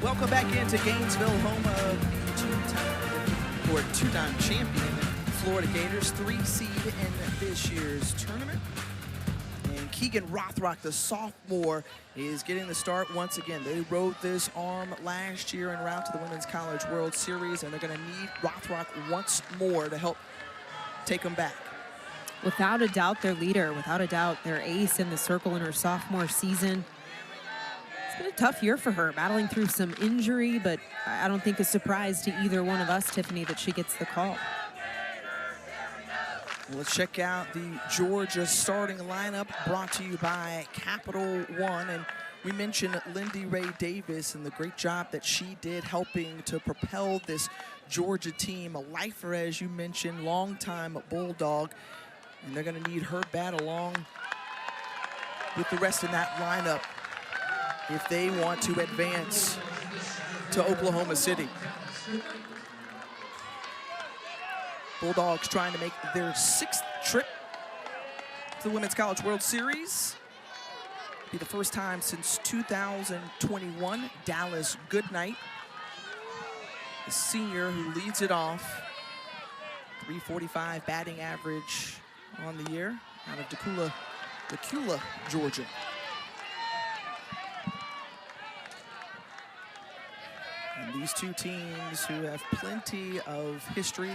Welcome back into Gainesville, home of two-time champion Florida Gators, 3 seed in this year's tournament. And Keegan Rothrock, the sophomore, is getting the start once again. They rode this arm last year en route to the Women's College World Series, and they're going to need Rothrock once more to help take them back. Without a doubt, their leader, without a doubt, their ace in the circle in her sophomore season. It's been a tough year for her, battling through some injury, but I don't think a surprise to either one of us, Tiffany, that she gets the call. Let's check out the Georgia starting lineup brought to you by Capital One. And we mentioned Lindy Ray Davis and the great job that she did helping to propel this Georgia team. A lifer, as you mentioned, longtime Bulldog. And they're going to need her bat along with the rest of that lineup if they want to advance to Oklahoma City. Bulldogs trying to make their 6th trip to the Women's College World Series. Be the first time since 2021. Dallas Goodnight, the senior who leads it off. 345 batting average on the year out of Decula, Georgia. And these two teams who have plenty of history,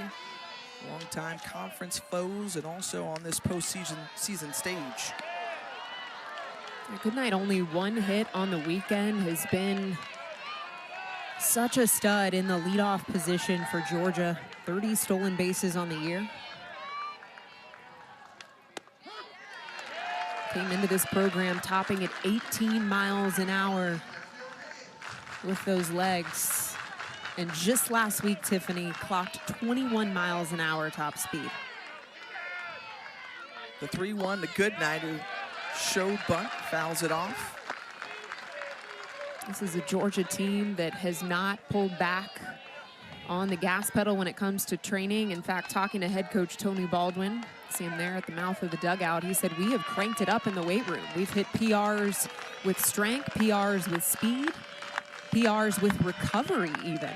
longtime conference foes, and also on this postseason stage. Goodnight, only 1 hit on the weekend, has been such a stud in the leadoff position for Georgia. 30 stolen bases on the year. Came into this program topping at 18 miles an hour with those legs. And just last week, Tiffany clocked 21 miles an hour top speed. The 3-1 to Goodnight, who showed bunt, fouls it off. This is a Georgia team that has not pulled back on the gas pedal when it comes to training. In fact, talking to head coach Tony Baldwin, see him there at the mouth of the dugout, he said, we have cranked it up in the weight room. We've hit PRs with strength, PRs with speed, PRs with recovery even.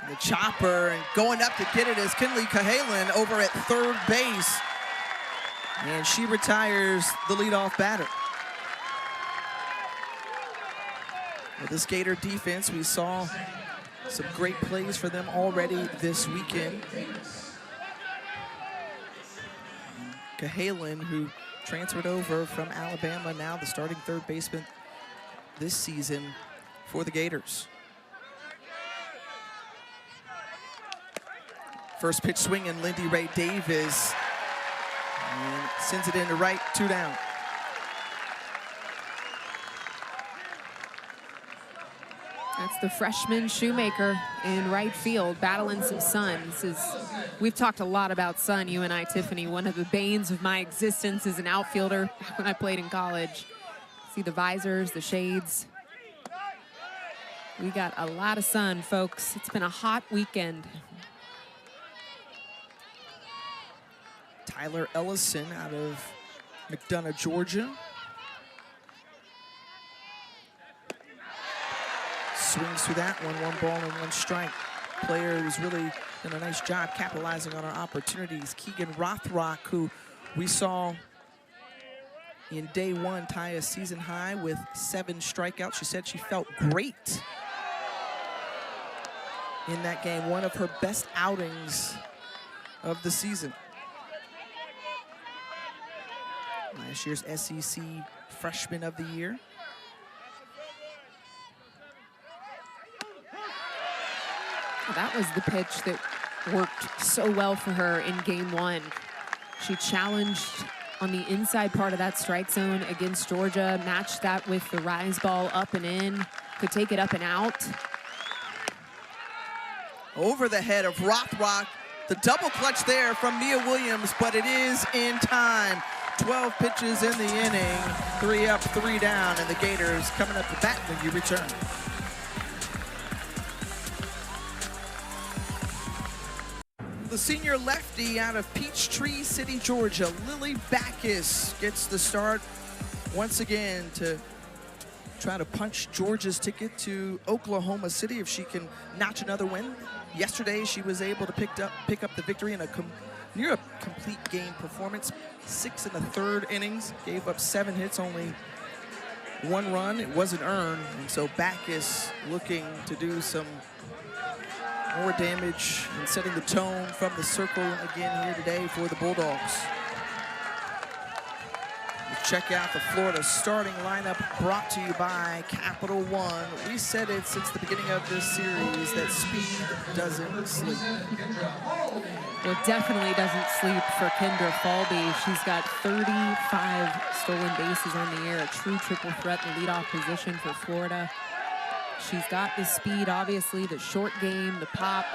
The chopper, and going up to get it is Kinley Cahalan over at third base. And she retires the leadoff batter. With this Gator defense, we saw some great plays for them already this weekend. Cahalan, who transferred over from Alabama, now the starting third baseman this season for the Gators. First pitch swinging, Lindy Ray Davis, and sends it into right, 2 down. That's the freshman Shoemaker in right field, battling some sun. We've talked a lot about sun, you and I, Tiffany. One of the banes of my existence as an outfielder when I played in college. See the visors, the shades. We got a lot of sun, folks. It's been a hot weekend. Tyler Ellison out of McDonough, Georgia. Swings through that one, 1 ball and 1 strike. Player who's really done a nice job capitalizing on our opportunities. Keegan Rothrock, who we saw in day 1 tie a season high with 7 strikeouts. She said she felt great in that game. One of her best outings of the season. Last year's SEC Freshman of the Year. That was the pitch that worked so well for her in game 1. She challenged on the inside part of that strike zone against Georgia, matched that with the rise ball up and in, could take it up and out. Over the head of Rothrock, the double clutch there from Mia Williams, but it is in time. 12 pitches in the inning, 3 up, 3 down, and the Gators coming up to bat when you return. The senior lefty out of Peachtree City, Georgia, Lily Backus, gets the start once again to try to punch Georgia's ticket to Oklahoma City if she can notch another win. Yesterday, she was able to pick up the victory in a near a complete game performance. 6 in the 3rd innings, gave up 7 hits, only 1 run. It wasn't earned, and so Backus looking to do some more damage and setting the tone from the circle again here today for the Bulldogs. Check out the Florida starting lineup brought to you by Capital One. We said it since the beginning of this series that speed doesn't sleep. Well, it definitely doesn't sleep for Kendra Falby. She's got 35 stolen bases on the air, a true triple threat in the leadoff position for Florida. She's got the speed, obviously, the short game, the pop.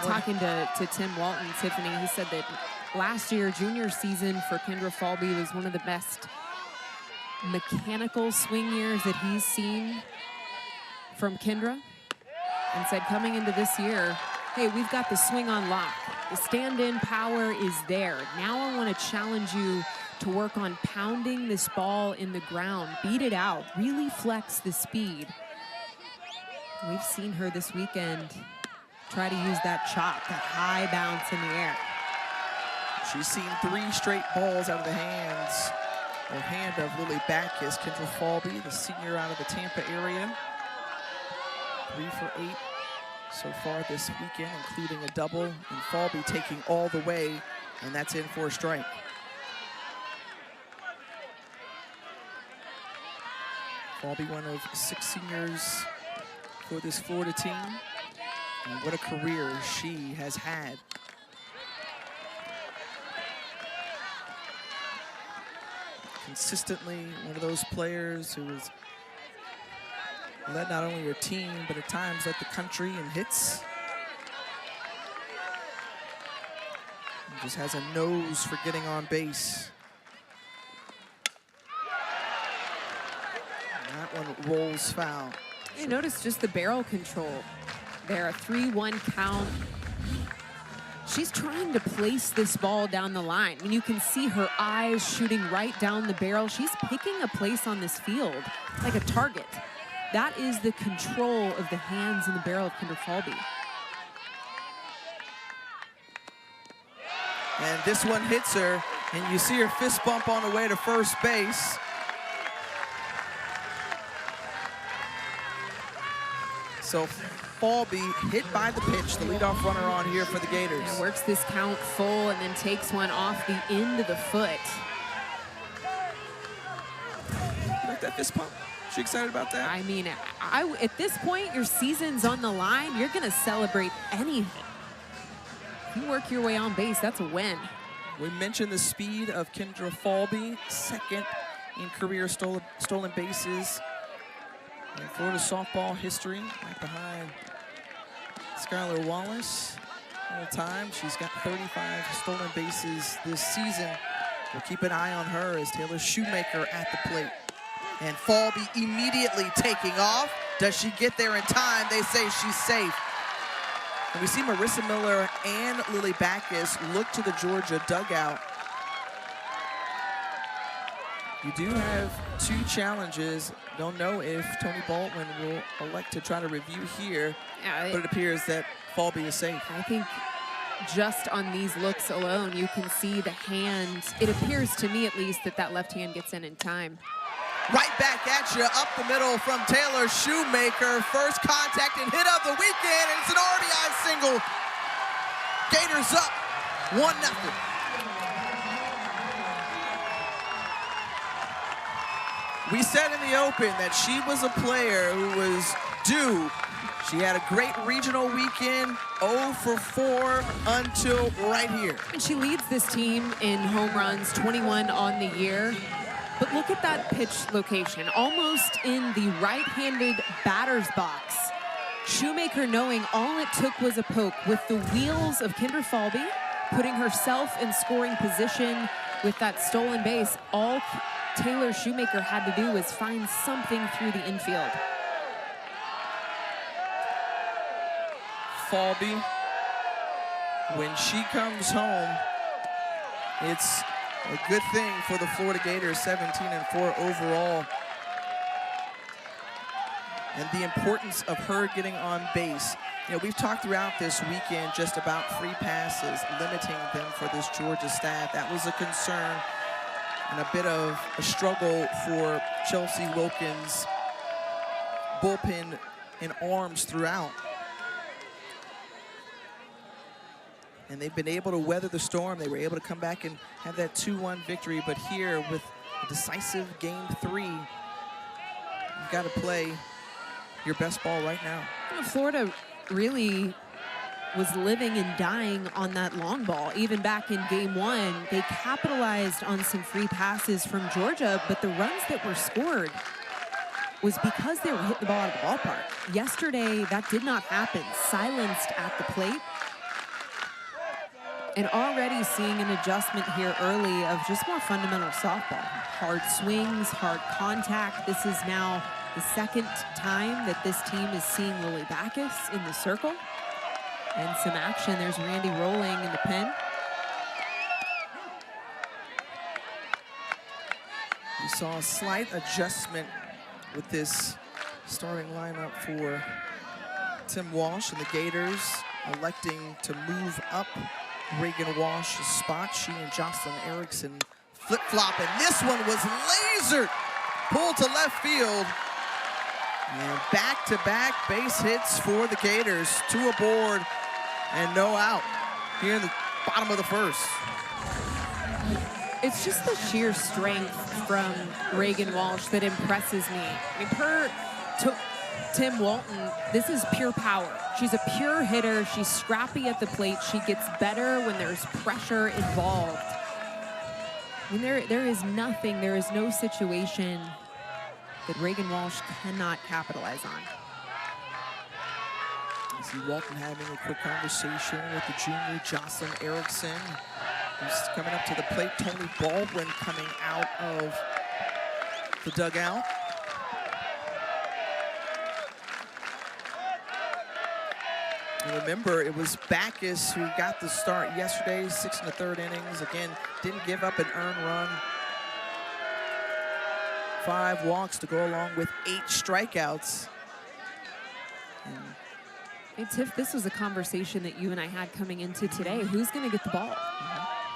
Talking to Tim Walton, Tiffany, he said that last year, junior season for Kendra Falby was one of the best mechanical swing years that he's seen from Kendra, and said coming into this year, hey, we've got the swing on lock. The stand-in power is there. Now I want to challenge you to work on pounding this ball in the ground, beat it out, really flex the speed. We've seen her this weekend try to use that chop, that high bounce in the air. She's seen 3 straight balls out of the hand of Lily Backus. Kendra Falby, the senior out of the Tampa area. 3 for 8 so far this weekend, including a double, and Falby taking all the way, and that's in for a strike. Falby, one of 6 seniors for this Florida team. And what a career she has had. Consistently one of those players who has led not only her team, but at times led the country in hits. And just has a nose for getting on base. And that one rolls foul. You notice just the barrel control. There, a 3-1 count. She's trying to place this ball down the line. I mean, you can see her eyes shooting right down the barrel. She's picking a place on this field like a target. That is the control of the hands and the barrel of Kendra Falby. And this one hits her, and you see her fist bump on the way to first base. So Falby hit by the pitch, the leadoff runner on here for the Gators. And works this count full and then takes one off the end of the foot. You like that fist pump? She excited about that? I mean, at this point, your season's on the line. You're going to celebrate anything. If you work your way on base, that's a win. We mentioned the speed of Kendra Falby, 2nd in career stolen bases in Florida softball history, right behind Skylar Wallace. All time, she's got 35 stolen bases this season. We'll keep an eye on her as Taylor Shoemaker at the plate. And Falby immediately taking off. Does she get there in time? They say she's safe. And we see Marissa Miller and Lily Backus look to the Georgia dugout. You do have 2 challenges. Don't know if Tony Baldwin will elect to try to review here, but it appears that Falby is safe. I think just on these looks alone, you can see the hands. It appears to me, at least, that that left hand gets in time. Right back at you, up the middle from Taylor Shoemaker. First contact and hit of the weekend, and it's an RBI single. Gators up 1-0. We said in the open that she was a player who was due. She had a great regional weekend, 0 for 4 until right here. And she leads this team in home runs, 21 on the year. But look at that pitch location, almost in the right-handed batter's box. Shoemaker knowing all it took was a poke with the wheels of Kendra Falby, putting herself in scoring position with that stolen base. All Taylor Shoemaker had to do was find something through the infield. Falby when she comes home, it's a good thing for the Florida Gators, 17-4 overall. And the importance of her getting on base. You know, we've talked throughout this weekend just about free passes, limiting them for this Georgia staff. That was a concern and a bit of a struggle for Chelsea Wilkins' bullpen and arms throughout. And they've been able to weather the storm. They were able to come back and have that 2-1 victory. But here with a decisive game 3, you've got to play your best ball right now. You know, Florida really was living and dying on that long ball. Even back in game 1, they capitalized on some free passes from Georgia, but the runs that were scored was because they were hitting the ball out of the ballpark. Yesterday, that did not happen. Silenced at the plate. And already seeing an adjustment here early of just more fundamental softball. Hard swings, hard contact. This is now the second time that this team is seeing Lily Backus in the circle. And some action. There's Randy rolling in the pen. We saw a slight adjustment with this starting lineup for Tim Walsh and the Gators electing to move up Reagan Walsh's spot. She and Jocelyn Erickson flip-flop, and this one was lasered, pulled to left field. And back-to-back base hits for the Gators. 2 aboard and no out here in the bottom of the first. It's just the sheer strength from Reagan Walsh that impresses me. I mean, per Tim Walton, this is pure power. She's a pure hitter. She's scrappy at the plate. She gets better when there's pressure involved. I mean, there is nothing, there is no situation that Reagan Walsh cannot capitalize on. I see Walton having a quick conversation with the junior Jocelyn Erickson, who's coming up to the plate. Tony Baldwin coming out of the dugout. And remember, it was Backus who got the start yesterday, 6 1/3 innings. Again, didn't give up an earned run. 5 walks to go along with 8 strikeouts. Hey, Tiff, this was a conversation that you and I had coming into today. Who's going to get the ball?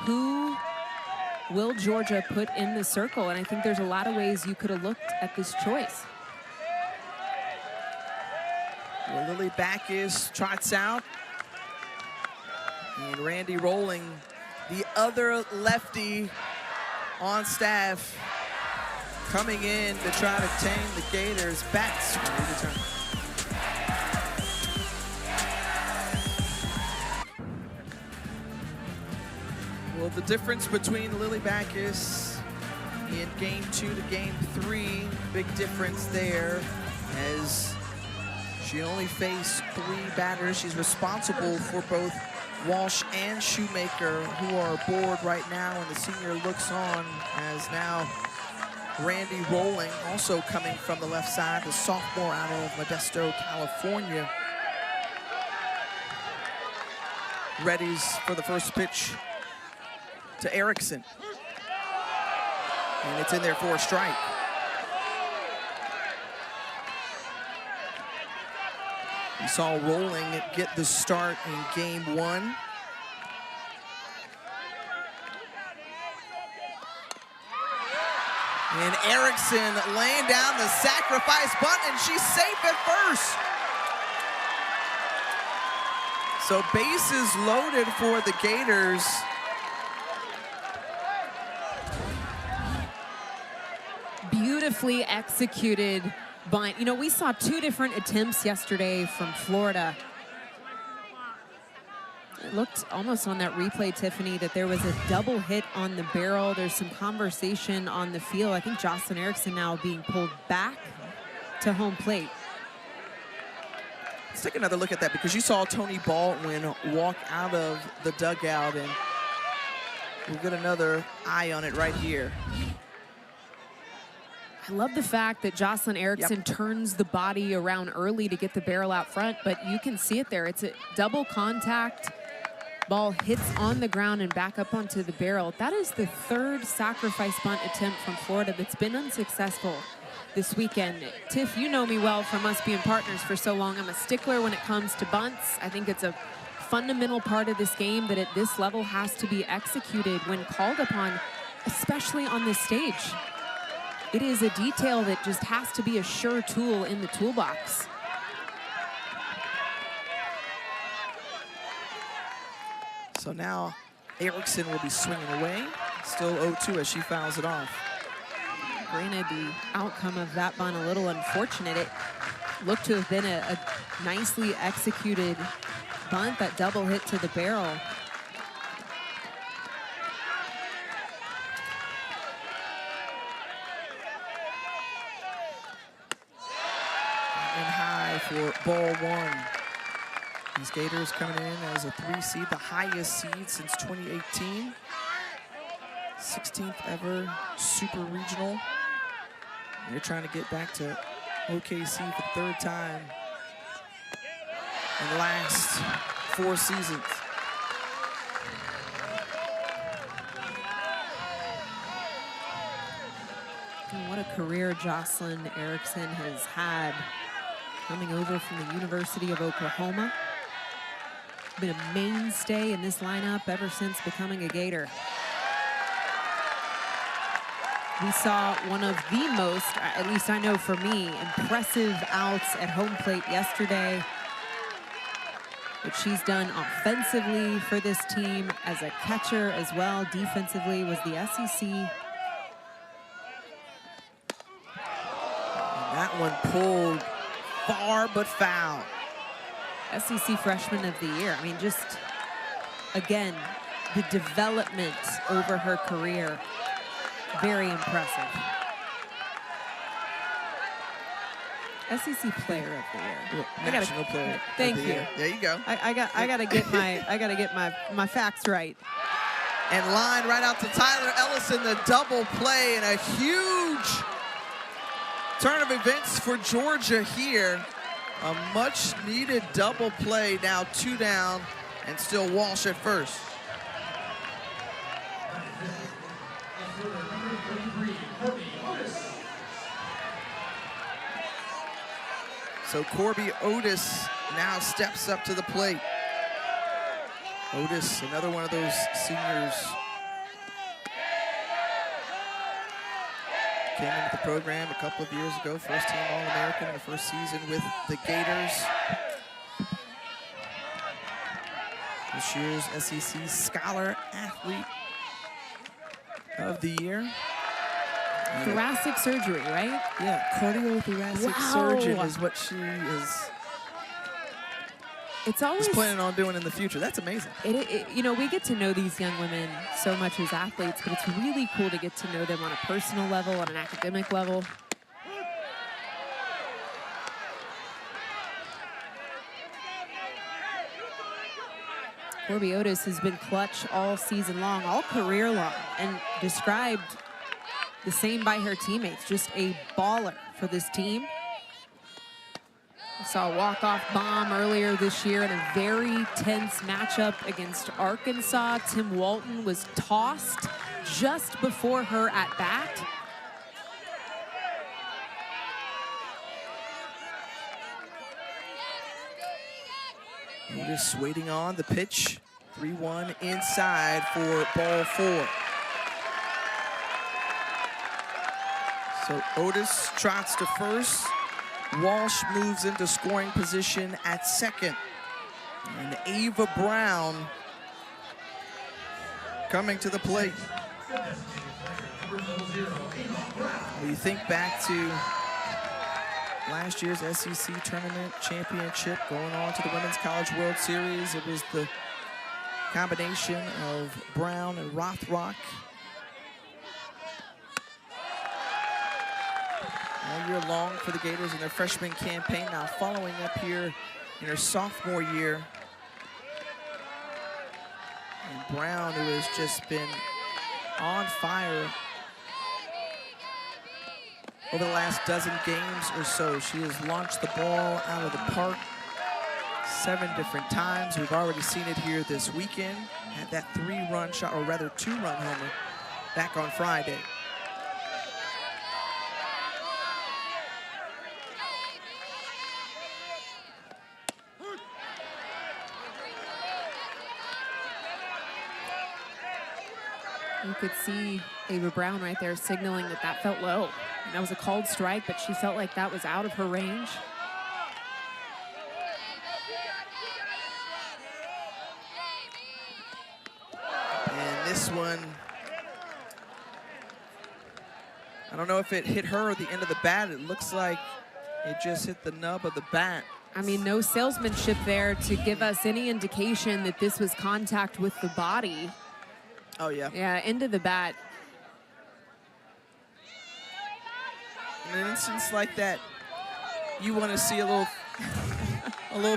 Who will Georgia put in the circle? And I think there's a lot of ways you could have looked at this choice. Well, Lily Backus trots out. And Randy Rolling, the other lefty on staff, coming in to try to tame the Gators. Bats when we return. Well, the difference between Lily Backus in game 2 to game 3, big difference there, as she only faced 3 batters. She's responsible for both Walsh and Shoemaker, who are aboard right now, and the senior looks on as now Randy Rolling, also coming from the left side, the sophomore out of Modesto, California. Readies for the first pitch to Erickson. And it's in there for a strike. We saw Rolling get the start in game 1. And Erickson laying down the sacrifice bunt, and she's safe at first. So bases loaded for the Gators. Beautifully executed bunt. You know, we saw 2 different attempts yesterday from Florida. It looked almost on that replay, Tiffany, that there was a double hit on the barrel. There's some conversation on the field. I think Jocelyn Erickson now being pulled back to home plate. Let's take another look at that, because you saw Tony Baldwin walk out of the dugout, and we'll get another eye on it right here. I love the fact that Jocelyn Erickson turns the body around early to get the barrel out front, but you can see it there. It's a double contact Ball hits on the ground and back up onto the barrel. That is the third sacrifice bunt attempt from Florida that's been unsuccessful this weekend. Tiff, you know me well from us being partners for so long. I'm a stickler when it comes to bunts. I think it's a fundamental part of this game that at this level has to be executed when called upon, especially on this stage. It is a detail that just has to be a sure tool in the toolbox. So now Erickson will be swinging away. Still 0-2 as she fouls it off. Granted, the outcome of that bunt a little unfortunate. It looked to have been a nicely executed bunt, that double hit to the barrel. And high for ball one. These Gators coming in as a 3 seed, the highest seed since 2018. 16th ever super regional. They're trying to get back to OKC for the third time in the last 4 seasons. And what a career Jocelyn Erickson has had, coming over from the University of Oklahoma. Been a mainstay in this lineup ever since becoming a Gator. We saw one of the most, at least I know for me, impressive outs at home plate yesterday. What she's done offensively for this team as a catcher as well, defensively, was the SEC. And that one pulled far but foul. SEC Freshman of the Year. I mean, just, again, the development over her career, very impressive. SEC Player of the Year. National Player. Thank you. There you go. I gotta get my facts right. And line right out to Tyler Ellison, the double play, and a huge turn of events for Georgia here. A much needed double play, now 2 down, and still Walsh at first. So Corby Otis now steps up to the plate. Otis, another one of those seniors. Came into the program a couple of years ago, first team All-American in the first season with the Gators. This year's SEC Scholar Athlete of the Year. Thoracic surgery, right? Yeah, cardiothoracic surgeon is what she is. It's always planning on doing in the future. That's amazing. You know, we get to know these young women so much as athletes, but it's really cool to get to know them on a personal level, on an academic level. Corby Otis has been clutch all season long, all career long, and described the same by her teammates. Just a baller for this team. We saw a walk-off bomb earlier this year in a very tense matchup against Arkansas. Tim Walton was tossed just before her at bat. Otis waiting on the pitch. 3-1 inside for ball 4. So Otis trots to first. Walsh moves into scoring position at second. And Ava Brown coming to the plate. When you think back to last year's SEC Tournament Championship, going on to the Women's College World Series, it was the combination of Brown and Rothrock. All year long for the Gators in their freshman campaign, now following up here in her sophomore year. And Brown, who has just been on fire over the last dozen games or so. She has launched the ball out of the park 7 different times. We've already seen it here this weekend. Had that 3-run shot, or rather 2-run homer back on Friday. You could see Ava Brown right there signaling that that felt low. And that was a called strike, but she felt like that was out of her range. And this one, I don't know if it hit her at the end of the bat. It looks like it just hit the nub of the bat. I mean, no salesmanship there to give us any indication that this was contact with the body. Oh, yeah. Yeah, into the bat. In an instance like that, you want to see a little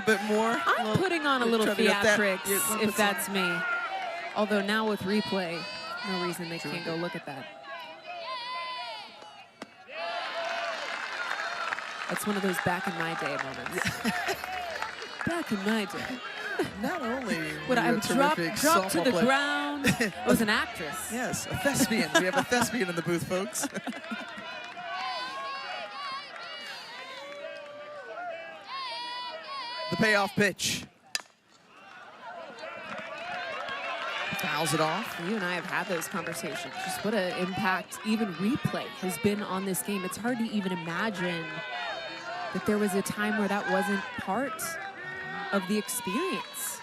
bit more. I'm putting on a little theatrics if that's me. Although now with replay, no reason they can't go look at that. That's one of those back in my day moments. Back in my day. Not only would I drop to the ground. I was an actress. Yes, a thespian. We have a thespian in the booth, folks. The payoff pitch. Fouls it off. You and I have had those conversations. Just what an impact even replay has been on this game. It's hard to even imagine that there was a time where that wasn't part of the experience.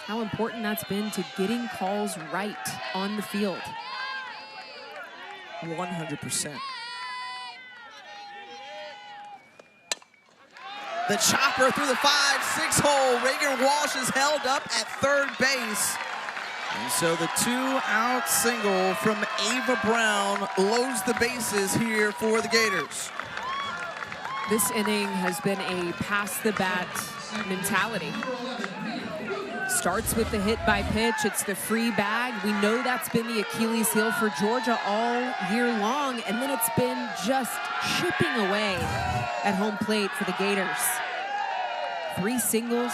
How important that's been to getting calls right on the field. 100%. The chopper through the 5-6 hole. Reagan Walsh is held up at third base. And so the 2-out single from Ava Brown loads the bases here for the Gators. This inning has been a pass the bat mentality. Starts with the hit by pitch. It's the free bag. We know that's been the Achilles heel for Georgia all year long. And then it's been just chipping away at home plate for the Gators. 3 singles.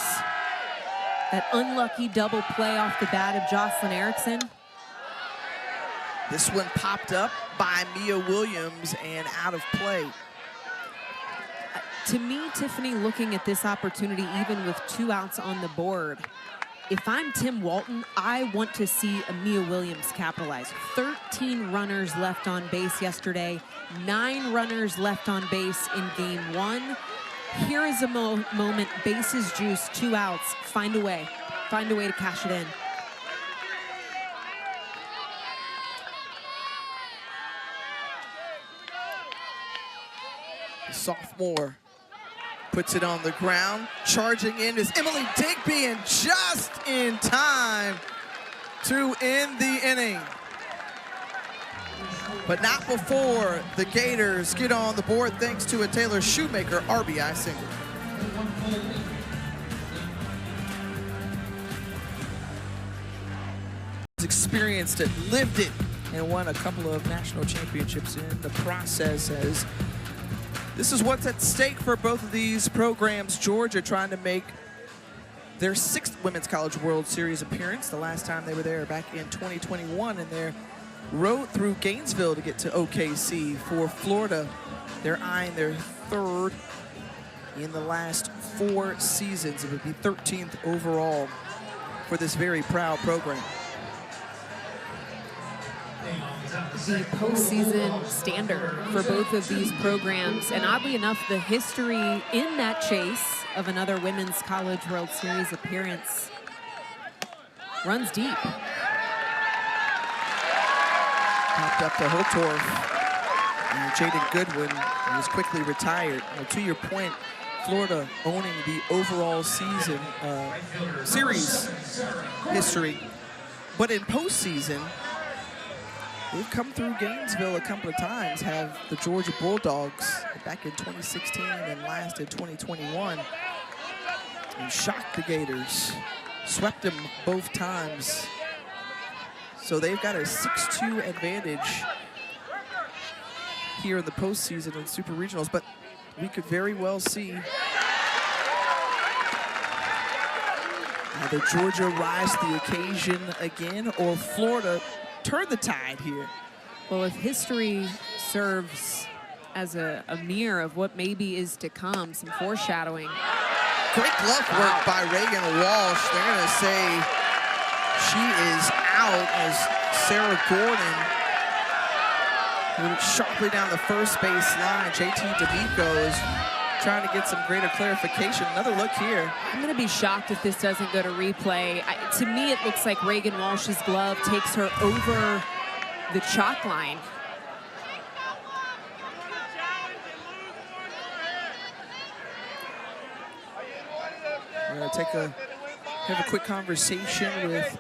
That unlucky double play off the bat of Jocelyn Erickson. This one popped up by Mia Williams and out of play. To me, Tiffany, looking at this opportunity, even with 2 outs on the board, if I'm Tim Walton, I want to see a Mia Williams capitalize. 13 runners left on base yesterday, 9 runners left on base in game 1. Here is a moment, bases juice, 2 outs, find a way to cash it in. The sophomore puts it on the ground. Charging in is Emily Digby, and just in time to end the inning. But not before the Gators get on the board thanks to a Taylor Shoemaker RBI single. Experienced it, lived it, and won a couple of national championships in the process. As this is what's at stake for both of these programs. Georgia trying to make their 6th Women's College World Series appearance. The last time they were there back in 2021, and their road through Gainesville to get to OKC. For Florida, they're eyeing their 3rd in the last 4 seasons. It would be 13th overall for this very proud program. The postseason standard for both of these programs, and oddly enough, the history in that chase of another Women's College World Series appearance runs deep. Popped up to Holtorf, and Jaden Goodwin was quickly retired. Now, to your point, Florida owning the overall season series history, but in postseason, they've come through Gainesville a couple of times, have the Georgia Bulldogs back in 2016 and last in 2021, and shocked the Gators, swept them both times. So they've got a 6-2 advantage here in the postseason and Super Regionals, but we could very well see Either Georgia rise to the occasion again or Florida turn the tide here. Well, if history serves as a mirror of what maybe is to come, some foreshadowing. Great glove work by Reagan Walsh. They're going to say she is out as Sarah Gordon moved sharply down the first base line. JT D'Amico is trying to get some greater clarification. Another look here. I'm going to be shocked if this doesn't go to replay. To me, it looks like Reagan Walsh's glove takes her over the chalk line. We're going to have a quick conversation with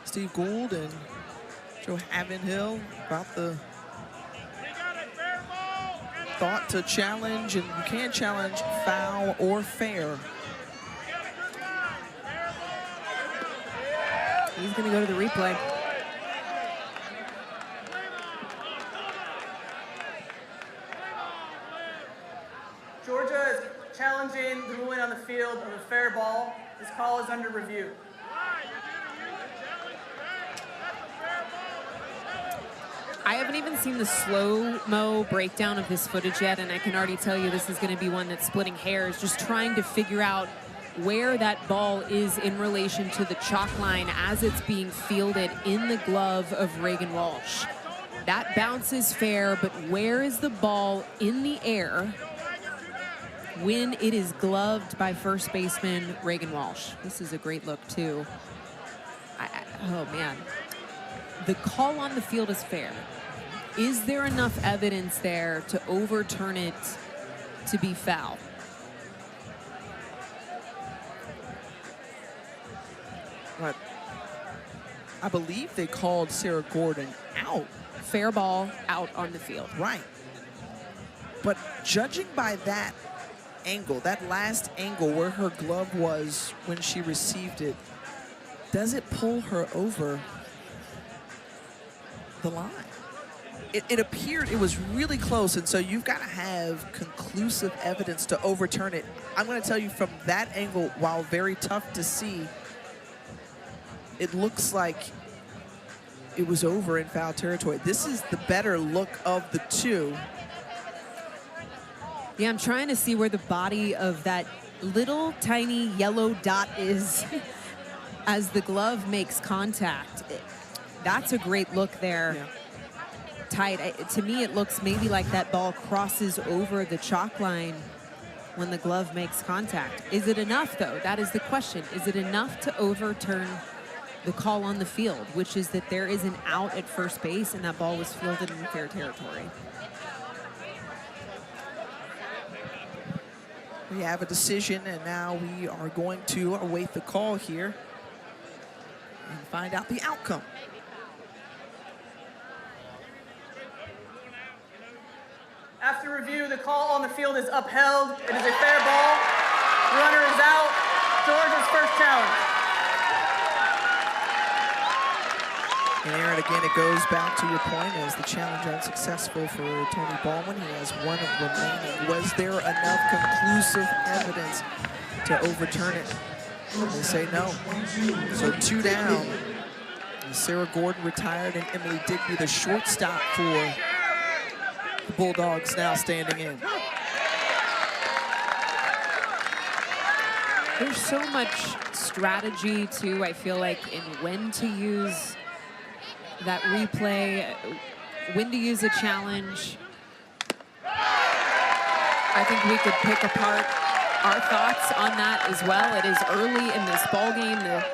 Steve Gould and Joe Havenhill about the thought to challenge, and you can challenge foul or fair. He's going to go to the replay. Georgia is challenging the ruling on the field of a fair ball. This call is under review. I haven't even seen the slow-mo breakdown of this footage yet, and I can already tell you this is going to be one that's splitting hairs, just trying to figure out where that ball is in relation to the chalk line as it's being fielded in the glove of Reagan Walsh. That bounce is fair, but where is the ball in the air when it is gloved by first baseman Reagan Walsh? This is a great look, too. Oh, man. The call on the field is fair. Is there enough evidence there to overturn it to be foul? But I believe they called Sarah Gordon out. Fair ball, out on the field. Right. But judging by that angle, that last angle where her glove was when she received it, does it pull her over the line? It appeared it was really close, and so you've got to have conclusive evidence to overturn it. I'm going to tell you from that angle, while very tough to see, it looks like it was over in foul territory. This is the better look of the two. Yeah, I'm trying to see where the body of that little tiny yellow dot is as the glove makes contact. That's a great look there. Yeah. Tight. To me, it looks maybe like that ball crosses over the chalk line when the glove makes contact. Is it enough, though? That is the question. Is it enough to overturn the call on the field, which is that there is an out at first base and that ball was fielded in fair territory? We have a decision, and now we are going to await the call here and find out the outcome. After review, the call on the field is upheld. It is a fair ball. Runner is out. Georgia's first challenge. And Aaron, again, it goes back to your point, as the challenge unsuccessful for Tony Baldwin. He has one remaining. Was there enough conclusive evidence to overturn it? They say no. So 2 down. And Sarah Gordon retired, and Emily Digby, the shortstop for the Bulldogs, now standing in. There's so much strategy, too, I feel like, in when to use that replay, when to use a challenge. I think we could pick apart our thoughts on that as well. It is early in this ball game, the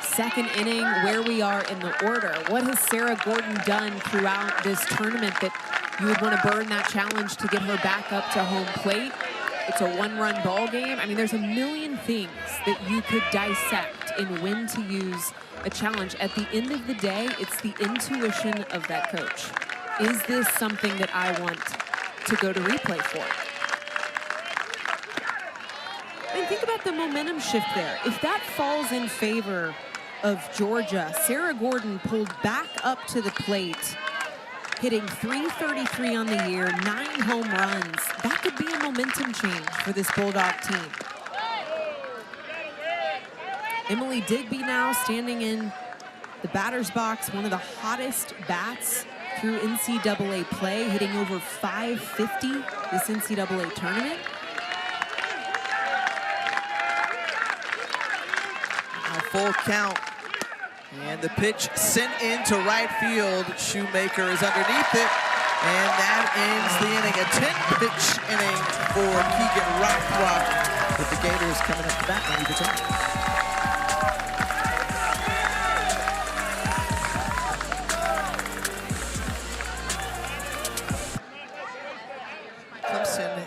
second inning, where we are in the order. What has Sarah Gordon done throughout this tournament that you would want to burn that challenge to get her back up to home plate? It's a one-run ball game. I mean, there's a million things that you could dissect in when to use a challenge. At the end of the day, it's the intuition of that coach. Is this something that I want to go to replay for? I mean, think about the momentum shift there. If that falls in favor of Georgia, Sarah Gordon pulled back up to the plate hitting .333 on the year, 9 home runs. That could be a momentum change for this Bulldog team. Emily Digby now standing in the batter's box, one of the hottest bats through NCAA play, hitting over .550 this NCAA tournament. A full count. And the pitch sent into right field. Shoemaker is underneath it. And that ends the inning. A 10-pitch inning for Keegan Rothrock with the Gators coming up to bat when he returns.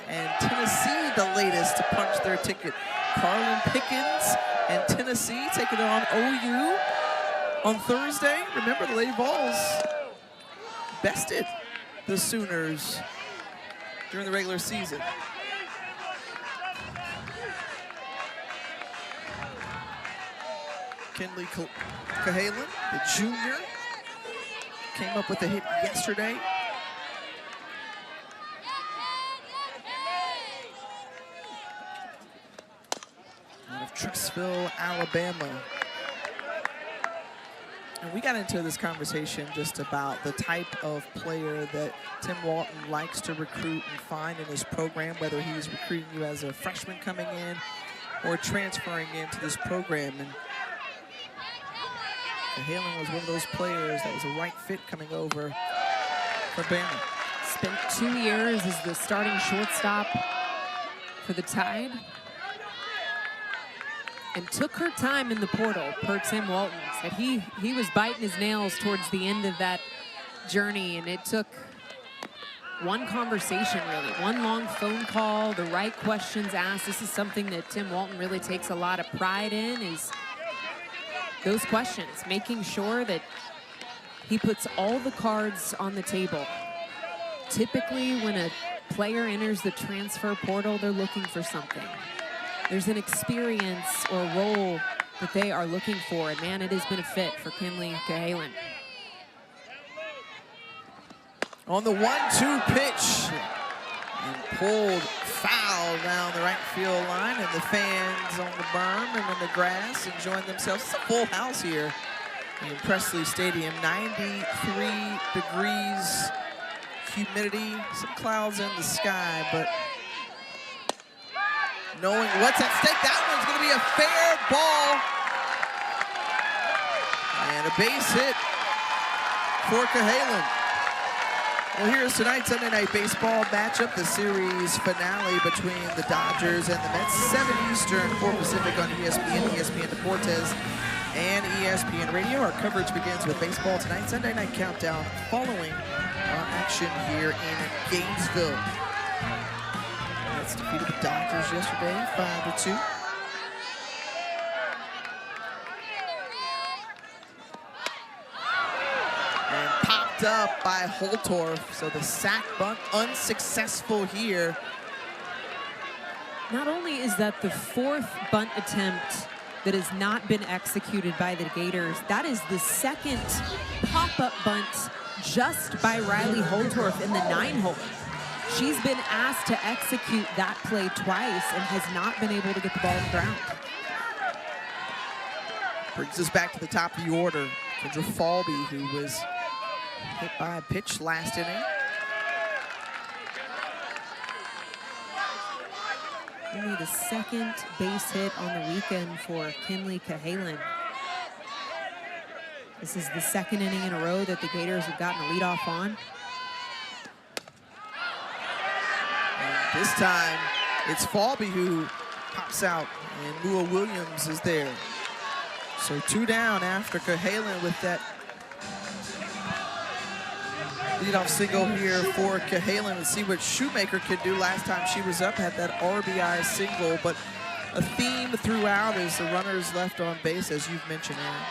And Tennessee, the latest to punch their ticket. Carlin Pickens and Tennessee taking it on OU on Thursday. Remember, the Lady Vols bested the Sooners during the regular season. Kinley Cahalan, the junior, came up with a hit yesterday. Tricksville, Alabama. And we got into this conversation just about the type of player that Tim Walton likes to recruit and find in his program, whether he's recruiting you as a freshman coming in or transferring into this program. And Cahalan was one of those players that was a right fit coming over for Bama. Spent 2 years as the starting shortstop for the Tide. And took her time in the portal, per Tim Walton. Said he was biting his nails towards the end of that journey, and it took one conversation, really, one long phone call, the right questions asked. This is something that Tim Walton really takes a lot of pride in, is those questions, making sure that he puts all the cards on the table. Typically, when a player enters the transfer portal, they're looking for something. There's an experience or role that they are looking for, and man, it has been a fit for Kinley Cahalan. On the 1-2 pitch, and pulled foul down the right field line, and the fans on the berm and on the grass enjoying themselves. It's a full house here in Presley Stadium. 93 degrees, humidity, some clouds in the sky, but knowing what's at stake, that one's going to be a fair ball. And a base hit for Cahalan. Well, here's tonight's Sunday Night Baseball matchup, the series finale between the Dodgers and the Mets. 7 Eastern, 4 Pacific on ESPN, ESPN Deportes, and ESPN Radio. Our coverage begins with baseball tonight. Sunday Night Countdown following our action here in Gainesville. Mets defeated the Dodgers yesterday, 5-2. And popped up by Holtorf, so the sac bunt unsuccessful here. Not only is that the 4th bunt attempt that has not been executed by the Gators, that is the 2nd pop-up bunt just by Riley Holtorf in the 9-hole. She's been asked to execute that play twice and has not been able to get the ball on the ground. Brings us back to the top of the order. Kendra Falby, who was hit by a pitch last inning. Only the 2nd base hit on the weekend for Kinley Cahalan. This is the 2nd inning in a row that the Gators have gotten a leadoff on. And this time, it's Falby who pops out, and Lua Williams is there. So 2 down after Cahalan with that leadoff single here for Cahalan. Let's see what Shoemaker could do. Last time she was up, had that RBI single, but a theme throughout is the runners left on base, as you've mentioned, Aaron.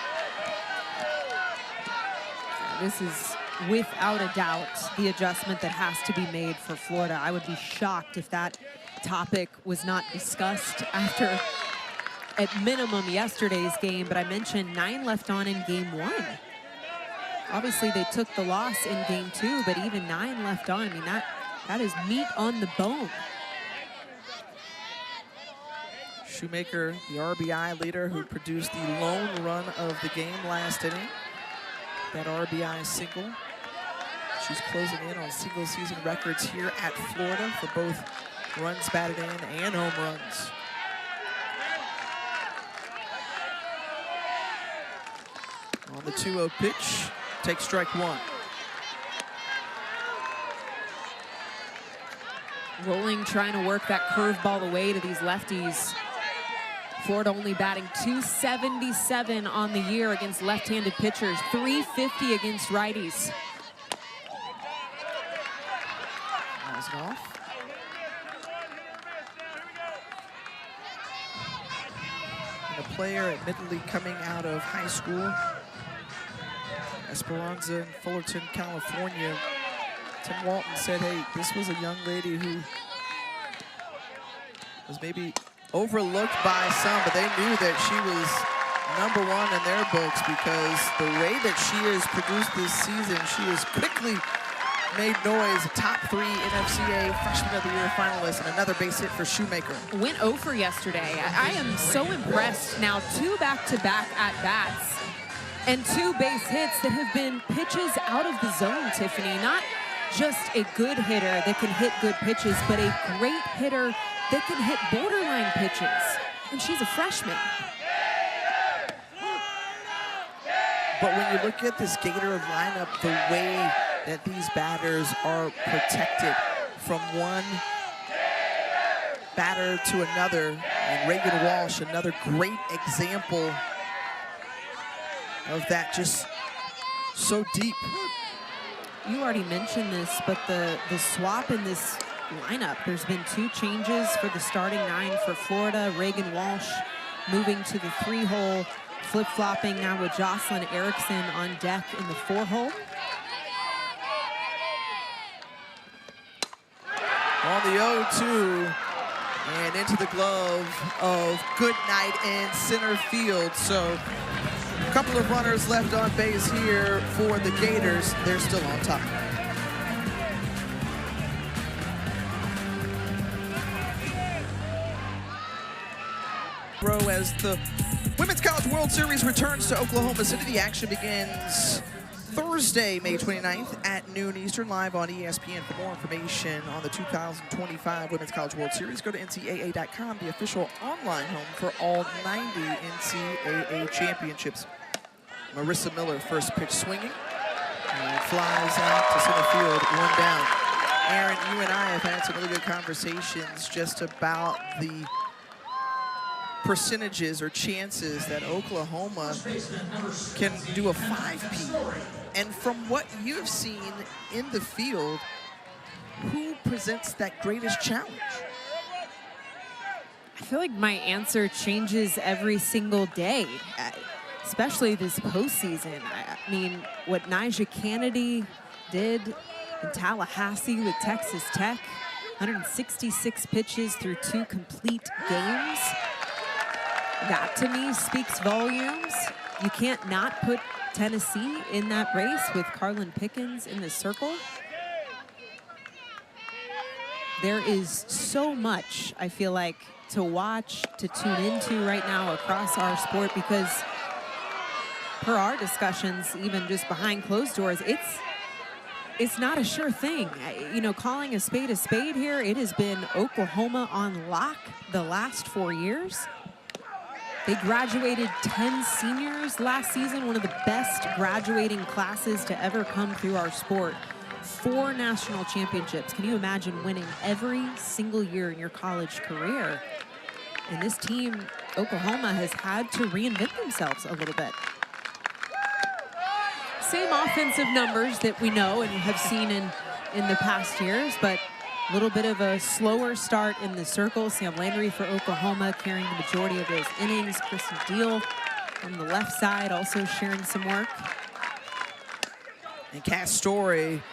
This is without a doubt the adjustment that has to be made for Florida. I would be shocked if that topic was not discussed after, at minimum, yesterday's game, but I mentioned 9 left on in game 1. Obviously, they took the loss in game 2, but even 9 left on. I mean, that is meat on the bone. Shoemaker, the RBI leader who produced the lone run of the game last inning. That RBI single. She's closing in on single season records here at Florida for both runs batted in and home runs. On the 2-0 pitch, takes strike 1. Rolling, trying to work that curveball away to these lefties. Florida only batting .277 on the year against left-handed pitchers, .350 against righties. Fouls it off. And a player admittedly coming out of high school, Esperanza in Fullerton, California. Tim Walton said, hey, this was a young lady who was maybe overlooked by some, but they knew that she was #1 in their books because the way that she has produced this season, she has quickly made noise. Top 3 NFCA Freshman of the Year finalist and another base hit for Shoemaker. Went 0 for yesterday. I am so impressed now. 2 back-to-back at-bats and 2 base hits that have been pitches out of the zone, Tiffany. Not just a good hitter that can hit good pitches, but a great hitter that can hit borderline pitches. And she's a freshman. But when you look at this Gator lineup, the way that these batters are protected from one batter to another, and Reagan Walsh, another great example of that, just so deep. You already mentioned this, but the swap in this lineup, there's been 2 changes for the starting 9 for Florida. Reagan Walsh moving to the 3-hole, flip-flopping now with Jocelyn Erickson on deck in the 4-hole. On the 0-2 and into the glove of Goodnight in center field. So a couple of runners left on base here for the Gators. They're still on top. As the Women's College World Series returns to Oklahoma City, the action begins Thursday, May 29th at noon Eastern, live on ESPN. For more information on the 2025 Women's College World Series, go to NCAA.com, the official online home for all 90 NCAA championships. Marissa Miller, first pitch swinging, and flies out to center field, 1 down. Aaron, you and I have had some really good conversations just about the percentages or chances that Oklahoma can do a 5-P. And from what you've seen in the field, who presents that greatest challenge? I feel like my answer changes every single day, especially this postseason. I mean, what Nyjah Kennedy did in Tallahassee with Texas Tech, 166 pitches through 2 complete games. That, to me, speaks volumes. You can't not put Tennessee in that race with Carlin Pickens in the circle. There is so much, I feel like, to watch, to tune into right now across our sport, because per our discussions, even just behind closed doors, it's not a sure thing. You know, calling a spade here, it has been Oklahoma on lock the last 4 years. They graduated 10 seniors last season, one of the best graduating classes to ever come through our sport. 4 national championships. Can you imagine winning every single year in your college career? And this team, Oklahoma, has had to reinvent themselves a little bit. Same offensive numbers that we know and have seen in the past years, but a little bit of a slower start in the circle. Sam Landry for Oklahoma carrying the majority of those innings. Kristen Deal on the left side also sharing some work. And Cass Story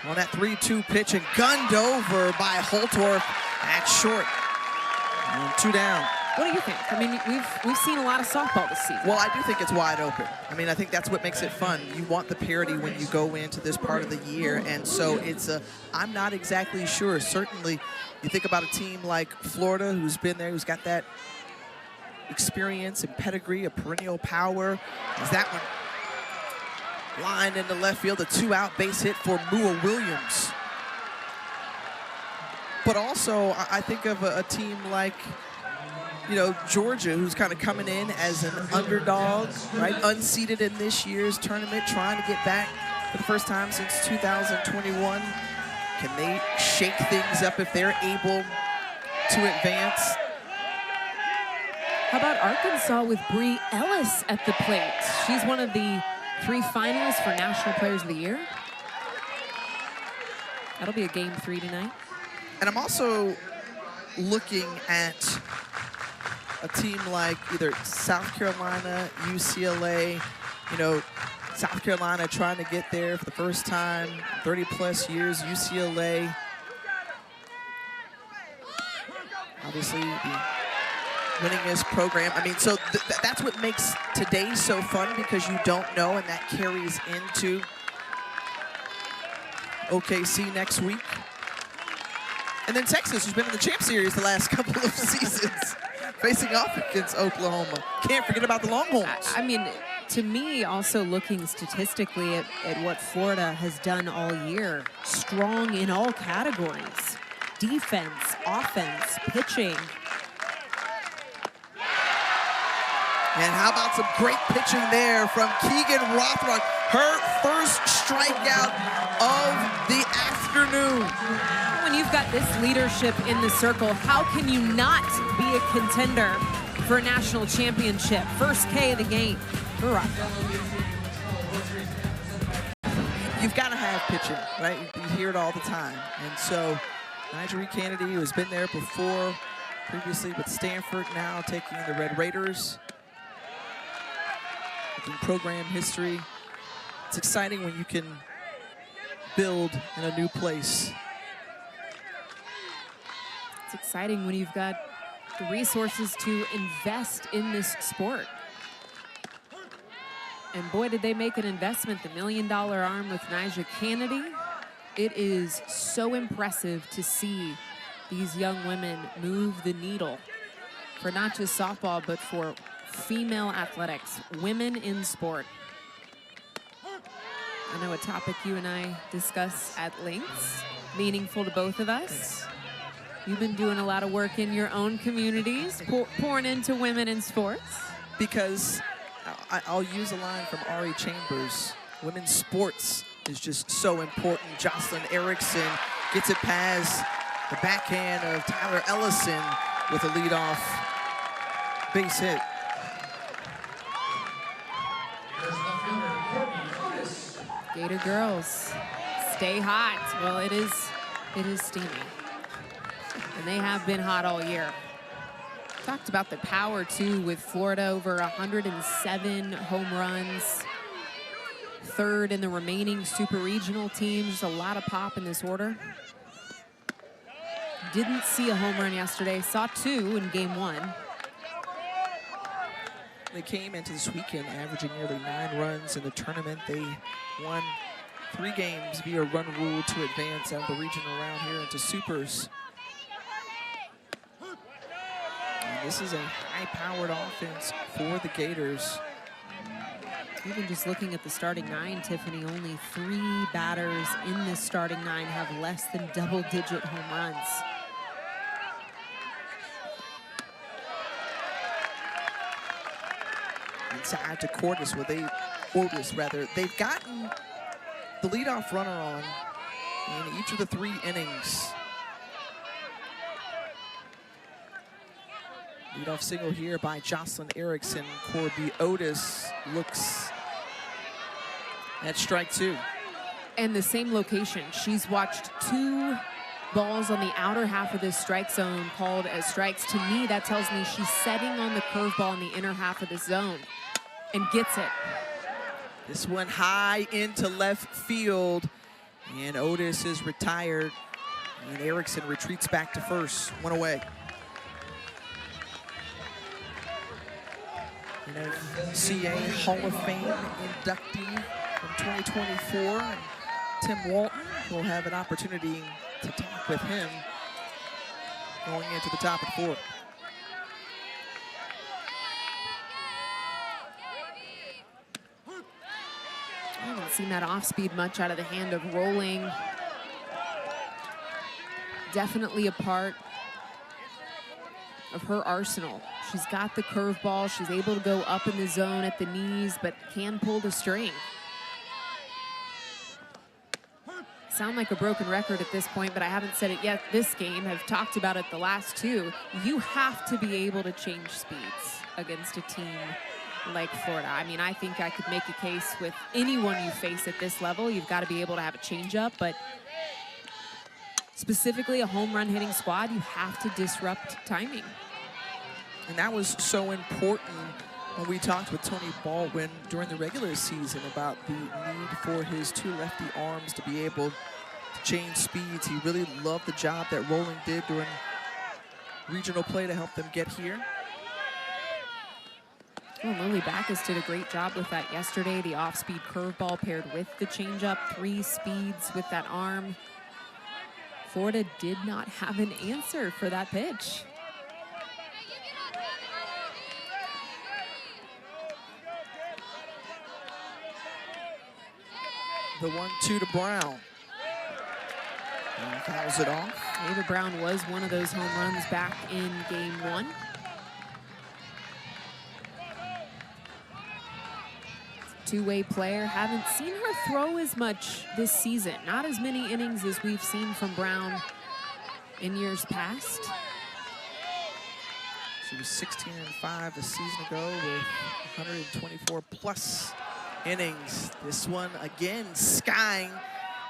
on that 3-2 pitch and gunned over by Holtorf at short. And 2 down. What do you think? I mean, we've seen a lot of softball this season. Well, I do think it's wide open. I mean, I think that's what makes it fun. You want the parity when you go into this part of the year, and so it's I'm not exactly sure. Certainly, you think about a team like Florida, who's been there, who's got that experience and pedigree, a perennial power. Is that one lined into left field, a 2-out base hit for Mua Williams. But also, I think of a team like, you know, Georgia, who's kind of coming in as an underdog, right? Unseeded in this year's tournament, trying to get back for the first time since 2021. Can they shake things up if they're able to advance? How about Arkansas with Bree Ellis at the plate? She's one of the 3 finalists for National Players of the Year. That'll be a Game 3 tonight. And I'm also looking at a team like either South Carolina, UCLA, you know, South Carolina trying to get there for the first time, 30-plus years, UCLA. Obviously, the winningest program. I mean, so that's what makes today so fun, because you don't know, and that carries into OKC next week. And then Texas, who's been in the Champ Series the last couple of seasons, facing off against Oklahoma. Can't forget about the Longhorns. I mean, to me, also looking statistically at what Florida has done all year, strong in all categories. Defense, offense, pitching. And how about some great pitching there from Keegan Rothrock, her first strikeout of the afternoon. When you've got this leadership in the circle, how can you not be a contender for a national championship? First K of the game for Rothrock. You've got to have pitching, right? You hear it all the time. And so Nigel Kennedy, who has been there before, previously with Stanford, now taking the Red Raiders. In program history, it's exciting when you can build in a new place. It's exciting when you've got the resources to invest in this sport. And boy, did they make an investment, the $1 million arm with Nigel Kennedy. It is so impressive to see these young women move the needle for not just softball, but for female athletics, women in sport. I know a topic you and I discuss at length, meaningful to both of us. You've been doing a lot of work in your own communities, pouring into women in sports. Because I'll use a line from Ari Chambers. Women's sports is just so important. Jocelyn Erickson gets it past the backhand of Tyler Ellison with a leadoff base hit. Gator girls, stay hot. Well, it is steamy. And they have been hot all year. Talked about the power, too, with Florida, over 107 home runs. Third in the remaining super regional teams. Just a lot of pop in this order. Didn't see a home run yesterday. Saw 2 in game 1. They came into this weekend averaging nearly 9 runs in the tournament. They won 3 games via run rule to advance out of the regional round here into supers. And this is a high-powered offense for the Gators. Even just looking at the starting 9, Tiffany, only 3 batters in this starting 9 have less than double-digit home runs. Inside to Cordes, they've gotten the leadoff runner on in each of the 3 innings. Leadoff single here by Jocelyn Erickson. Corby Otis looks at strike 2. And the same location. She's watched 2 balls on the outer half of this strike zone called as strikes. To me, that tells me she's setting on the curveball in the inner half of the zone and gets it. This one high into left field, and Otis is retired, and Erickson retreats back to first. 1 away. CA Hall of Fame inductee from 2024. And Tim Walton will have an opportunity to talk with him going into the top of the fourth. I haven't seen that off speed much out of the hand of Rolling. Definitely a part of her arsenal. She's got the curveball. She's able to go up in the zone at the knees, but can pull the string. Sound like a broken record at this point, but I haven't said it yet this game. I've talked about it the last two. You have to be able to change speeds against a team like Florida. I mean, I think I could make a case with anyone you face at this level. You've got to be able to have a changeup, but specifically a home run hitting squad, you have to disrupt timing. And that was so important when we talked with Tony Baldwin during the regular season about the need for his two lefty arms to be able to change speeds. He really loved the job that Rolling did during regional play to help them get here. Well, Lily Backus did a great job with that yesterday. The off-speed curveball paired with the changeup, 3 speeds with that arm. Florida did not have an answer for that pitch. The 1-2 to Brown. And fouls it off. Ava Brown was one of those home runs back in game 1. Two-way player. Haven't seen her throw as much this season. Not as many innings as we've seen from Brown in years past. She was 16-5 the season ago with 124 plus innings. This one again skying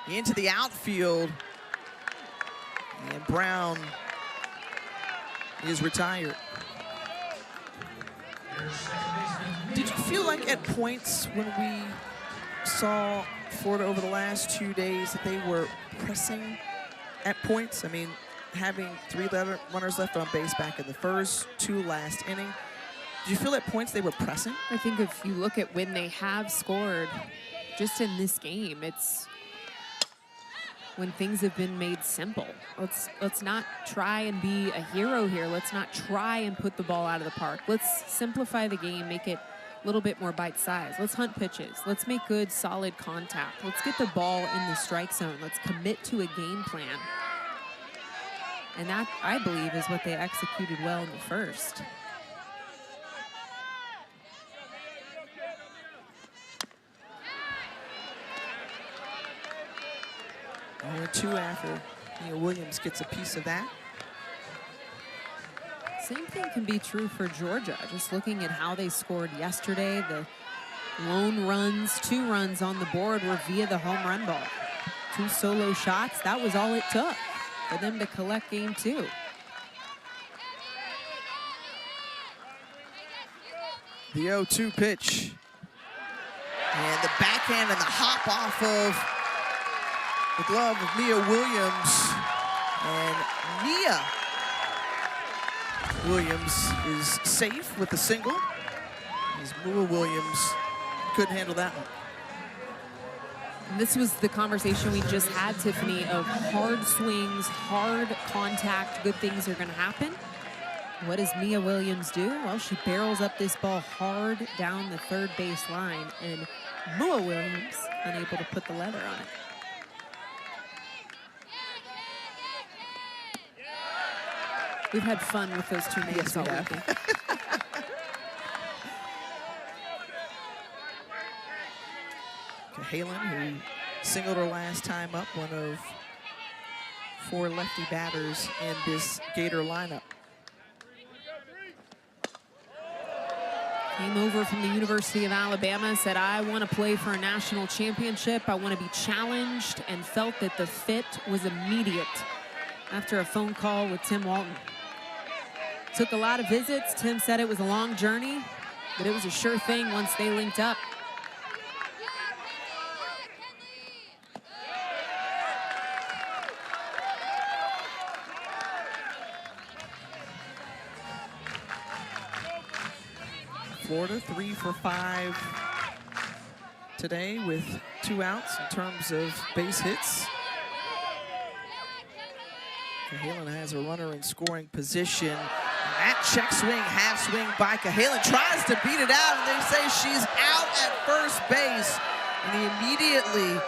into the outfield. And Brown is retired. Did you feel like at points when we saw Florida over the last 2 days that they were pressing at points? I mean, having 3 runners left on base back in the first, 2 last inning. Did you feel at points they were pressing? I think if you look at when they have scored, just in this game, it's when things have been made simple. Let's not try and be a hero here. Let's not try and put the ball out of the park. Let's simplify the game, make it a little bit more bite-sized. Let's hunt pitches. Let's make good, solid contact. Let's get the ball in the strike zone. Let's commit to a game plan. And that, I believe, is what they executed well in the first. Only 2 after Mia Williams gets a piece of that. Same thing can be true for Georgia. Just looking at how they scored yesterday, the lone runs, 2 runs on the board were via the home run ball. 2 solo shots, that was all it took for them to collect game 2. The 0-2 pitch. And the backhand and the hop off of the glove of Mia Williams. And Mia Williams is safe with the single. As Mia Williams couldn't handle that one. And this was the conversation we just had, Tiffany, of hard swings, hard contact, good things are going to happen. What does Mia Williams do? Well, she barrels up this ball hard down the third base line, and Mia Williams unable to put the leather on it. We've had fun with those 2 names. Yes, we all have. weekend. Halen, who singled her last time up, one of 4 lefty batters in this Gator lineup. Came over from the University of Alabama, said, I want to play for a national championship. I want to be challenged, and felt that the fit was immediate after a phone call with Tim Walton. Took a lot of visits. Tim said it was a long journey, but it was a sure thing once they linked up. Florida 3 for 5 today with 2 outs in terms of base hits. Cahalan has a runner in scoring position. That check swing, half swing by Cahalan, tries to beat it out, and they say she's out at first base. And immediately,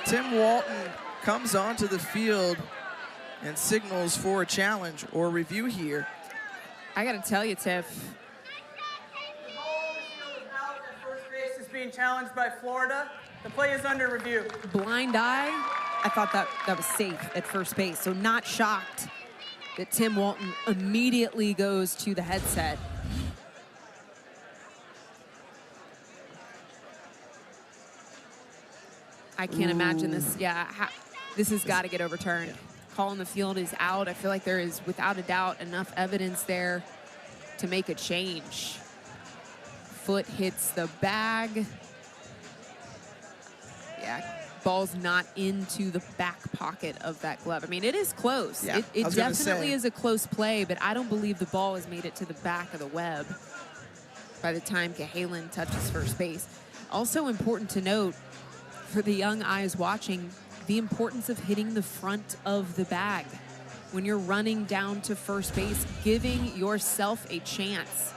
Tim Walton comes onto the field and signals for a challenge or review here. I gotta tell you, Tiff. The ball on the field is out at first base is being challenged by Florida. The play is under review. Blind eye, I thought that was safe at first base, so not shocked that Tim Walton immediately goes to the headset. I can't imagine this. Yeah, this has got to get overturned. Yeah. Call on the field is out. I feel like there is, without a doubt, enough evidence there to make a change. Foot hits the bag. Yeah, ball's not into the back pocket of that glove. I mean, it is close. Yeah, It definitely is a close play, but I don't believe the ball has made it to the back of the web by the time Cahalan touches first base. Also important to note for the young eyes watching, the importance of hitting the front of the bag. When you're running down to first base, giving yourself a chance.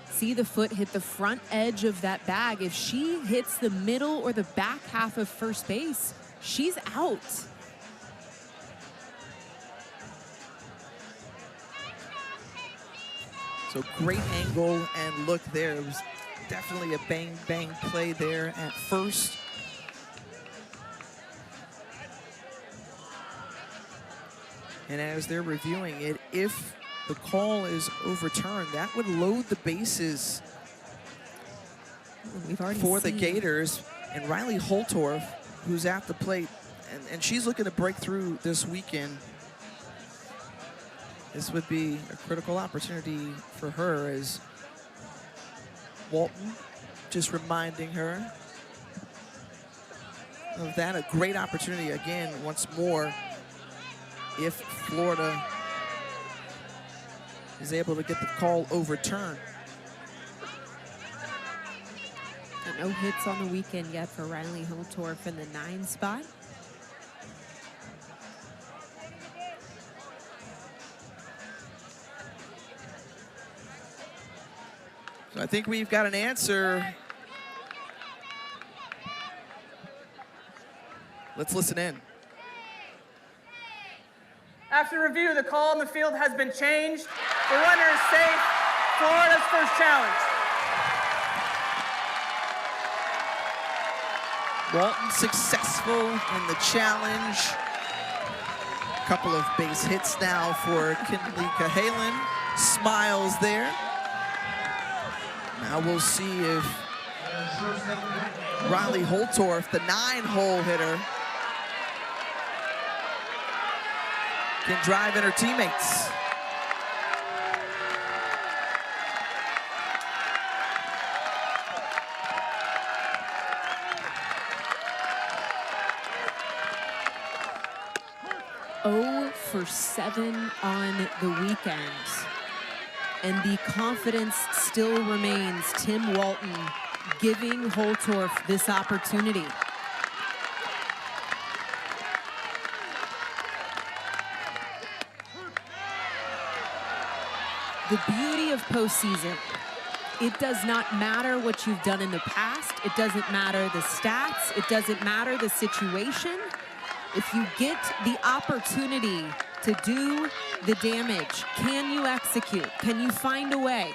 See the foot hit the front edge of that bag. If she hits the middle or the back half of first base, she's out. So great angle and look there. It was definitely a bang play there at first. And as they're reviewing it, if the call is overturned, that would load the bases for the Gators. And Riley Holtorf, who's at the plate, and she's looking to break through this weekend. This would be a critical opportunity for her, as Walton just reminding her of that. A great opportunity again, once more, if Florida is able to get the call overturned. No hits on the weekend yet for Riley Holtorf in the 9 spot. So I think we've got an answer. Let's listen in. After review, the call on the field has been changed. The runner is safe. Florida's first challenge. Walton successful in the challenge. Couple of base hits now for Kinley Cahalan. Smiles there. Now we'll see if Riley Holtorf, the 9-hole hitter, can drive in her teammates. For 7 on the weekend. And the confidence still remains. Tim Walton giving Holtorf this opportunity. The beauty of postseason, it does not matter what you've done in the past. It doesn't matter the stats. It doesn't matter the situation. If you get the opportunity to do the damage, can you execute? Can you find a way?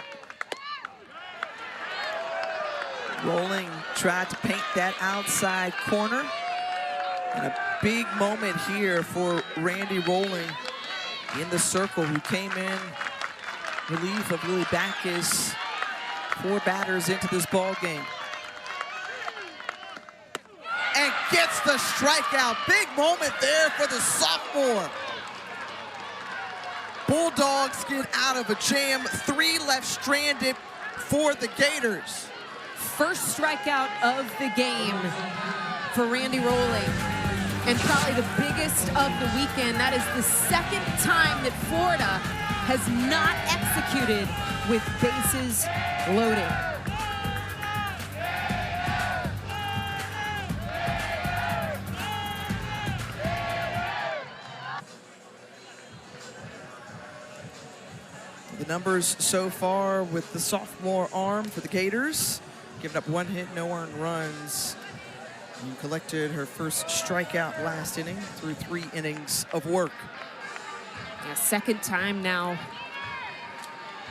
Rolling tried to paint that outside corner. And a big moment here for Randy Rolling in the circle, who came in relief of Lily Backus. 4 batters into this ball game. And gets the strikeout. Big moment there for the sophomore. Bulldogs get out of a jam. 3 left stranded for the Gators. First strikeout of the game for Randy Rolling. And probably the biggest of the weekend. That is the 2nd time that Florida has not executed with bases loaded. numbers so far with the sophomore arm for the Gators, giving up 1 hit, no earned runs. And collected her first strikeout last inning through 3 innings of work. Yeah, second time now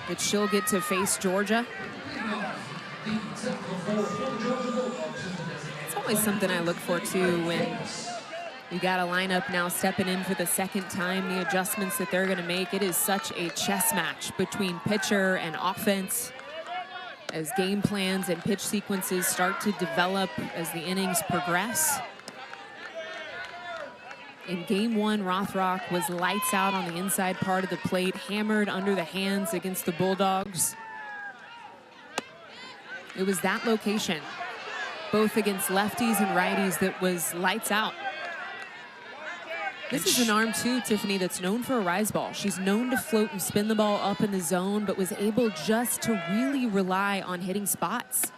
that she'll get to face Georgia. It's always something I look for too when you got a lineup now stepping in for the second time, the adjustments that they're going to make. It is such a chess match between pitcher and offense as game plans and pitch sequences start to develop as the innings progress. In game 1, Rothrock was lights out on the inside part of the plate, hammered under the hands against the Bulldogs. It was that location, both against lefties and righties, that was lights out. This is an arm too, Tiffany, that's known for a rise ball. She's known to float and spin the ball up in the zone, but was able just to really rely on hitting spots.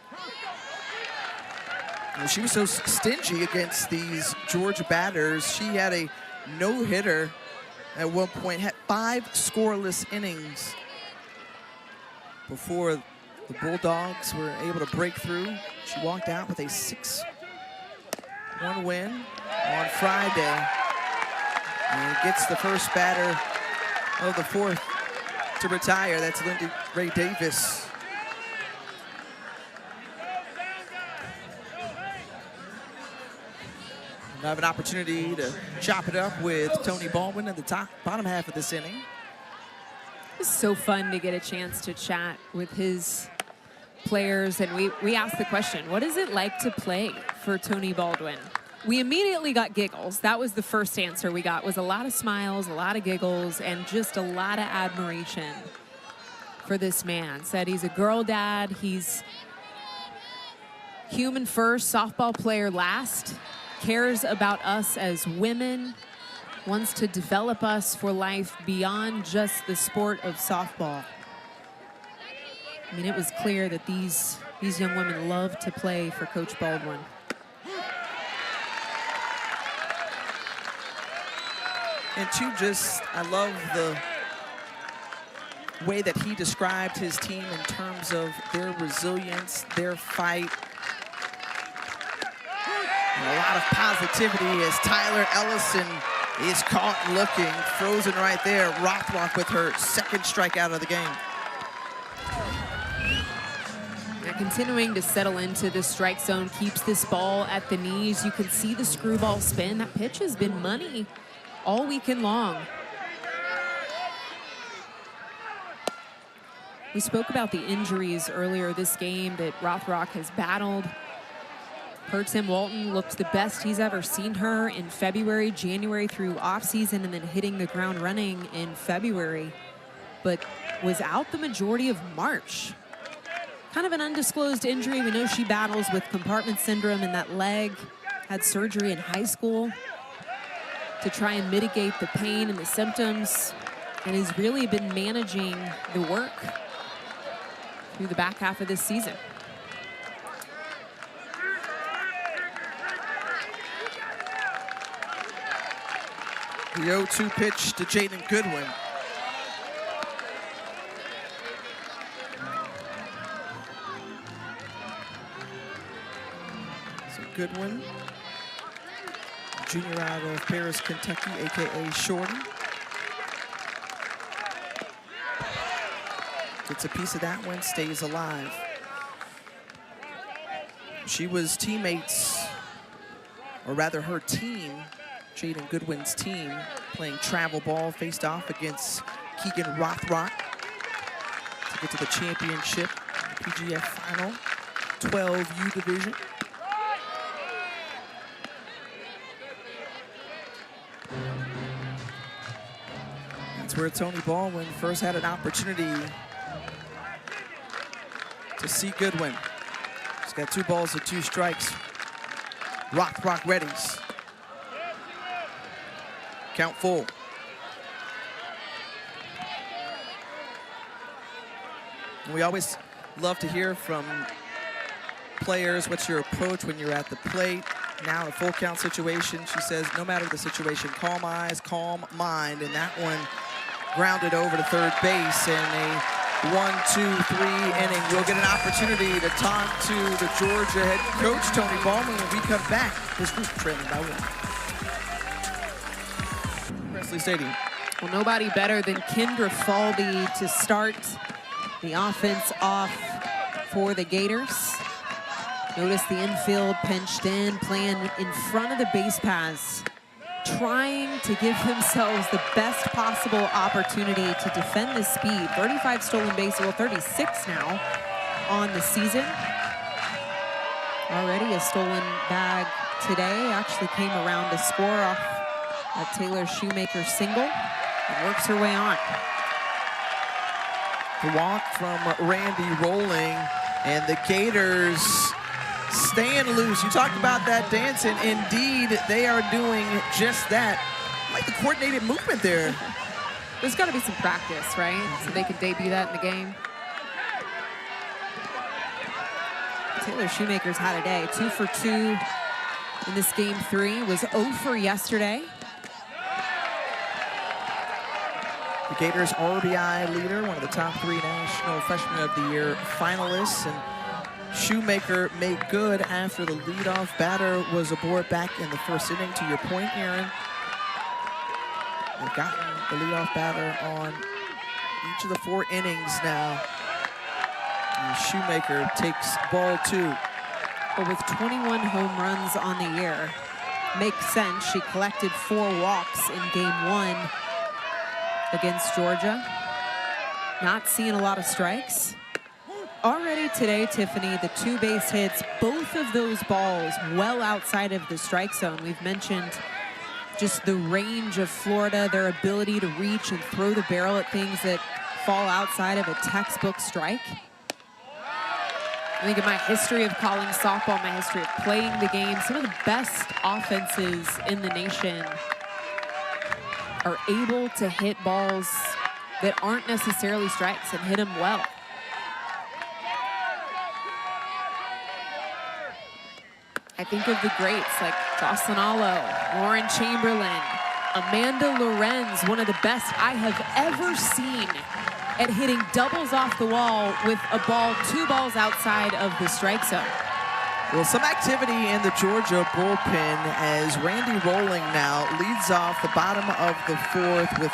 She was so stingy against these Georgia batters. She had a no-hitter at one point, had 5 scoreless innings before the Bulldogs were able to break through. She walked out with a 6-1 win on Friday. And gets the first batter of the 4th to retire. That's Lindy Ray Davis. We'll have an opportunity to chop it up with Tony Baldwin in the bottom half of this inning. It's so fun to get a chance to chat with his players. And we asked the question, what is it like to play for Tony Baldwin? We immediately got giggles. That was the first answer we got, was a lot of smiles, a lot of giggles, and just a lot of admiration for this man. Said he's a girl dad, he's human first, softball player last, cares about us as women, wants to develop us for life beyond just the sport of softball. I mean, it was clear that these young women love to play for Coach Baldwin. And two, I love the way that he described his team in terms of their resilience, their fight. And a lot of positivity as Tyler Ellison is caught looking, frozen right there. Rothrock with her 2nd strikeout of the game. Now continuing to settle into the strike zone, keeps this ball at the knees. You can see the screwball spin. That pitch has been money all weekend long. We spoke about the injuries earlier this game that Rothrock has battled. Per Tim Walton looked the best he's ever seen her in February, January through offseason, and then hitting the ground running in February, but was out the majority of March. Kind of an undisclosed injury. We know she battles with compartment syndrome in that leg, had surgery in high school to try and mitigate the pain and the symptoms, and has really been managing the work through the back half of this season. The 0-2 pitch to Jaden Goodwin. So Goodwin, junior out of Paris, Kentucky, AKA Shorty. Gets a piece of that one, stays alive. She was teammates, or rather her team, Jaden Goodwin's team, playing travel ball, faced off against Keegan Rothrock to get to the championship, PGF final, 12U division. That's where Tony Baldwin first had an opportunity to see Goodwin. He's got 2 balls and 2 strikes. Rothrock readies. Count full. We always love to hear from players, what's your approach when you're at the plate? Now in a full count situation, she says, no matter the situation, calm eyes, calm mind. And that one grounded over to third base in a 1-2-3 inning. We'll get an opportunity to talk to the Georgia head coach, Tony Ballman, when we come back. This group trailing by 1. Presley Stadium. Well, nobody better than Kendra Falby to start the offense off for the Gators. Notice the infield pinched in, playing in front of the base paths, trying to give themselves the best possible opportunity to defend the speed. 35 stolen bases, well, 36 now on the season. Already a stolen bag today. Actually came around to score off a Taylor Shoemaker single and works her way on. The walk from Randy Rolling, and the Gators staying loose. You talked about that dance, and indeed they are doing just that. I like the coordinated movement there. There's got to be some practice, right? So they can debut that in the game. Taylor Shoemaker's had a day. 2 for 2 in this game 3. Was 0 for yesterday. The Gators RBI leader, one of the top 3 National Freshman of the Year finalists, and Shoemaker made good after the leadoff batter was aboard back in the first inning. To your point, Aaron, they've gotten the leadoff batter on each of the 4 innings now. And Shoemaker takes ball 2. But with 21 home runs on the year, makes sense. She collected 4 walks in game 1 against Georgia. Not seeing a lot of strikes. Already today, Tiffany, the 2 base hits, both of those balls well outside of the strike zone. We've mentioned just the range of Florida, their ability to reach and throw the barrel at things that fall outside of a textbook strike. I think of my history of calling softball, my history of playing the game, some of the best offenses in the nation are able to hit balls that aren't necessarily strikes and hit them well. I think of the greats like Jocelyn Allo, Lauren Chamberlain, Amanda Lorenz, one of the best I have ever seen at hitting doubles off the wall with a ball 2 balls outside of the strike zone. Well, some activity in the Georgia bullpen as Randy Rolling now leads off the bottom of the 4th with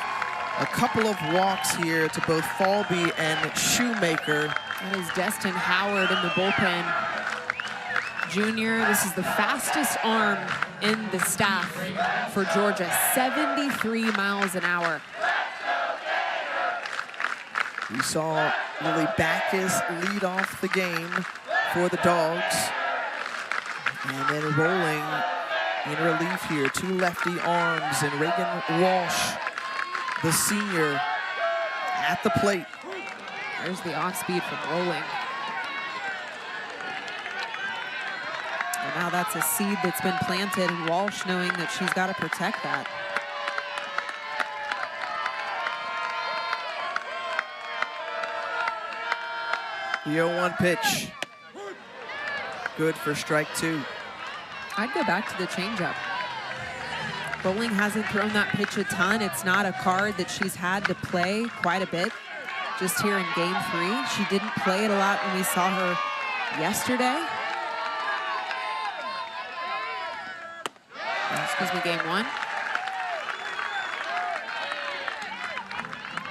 a couple of walks here to both Falby and Shoemaker. That is Destin Howard in the bullpen. Junior, this is the fastest arm in the staff for Georgia, 73 miles an hour. We saw Lily Backus lead off the game for the Dogs. And then Rolling in relief here, 2 lefty arms, and Reagan Walsh, the senior, at the plate. There's the off-speed from Rolling. And now that's a seed that's been planted, and Walsh knowing that she's got to protect that. The 0-1 pitch. Good for strike 2. I'd go back to the changeup. Rolling hasn't thrown that pitch a ton. It's not a card that she's had to play quite a bit just here in game 3. She didn't play it a lot when we saw her yesterday. Excuse me, game 1.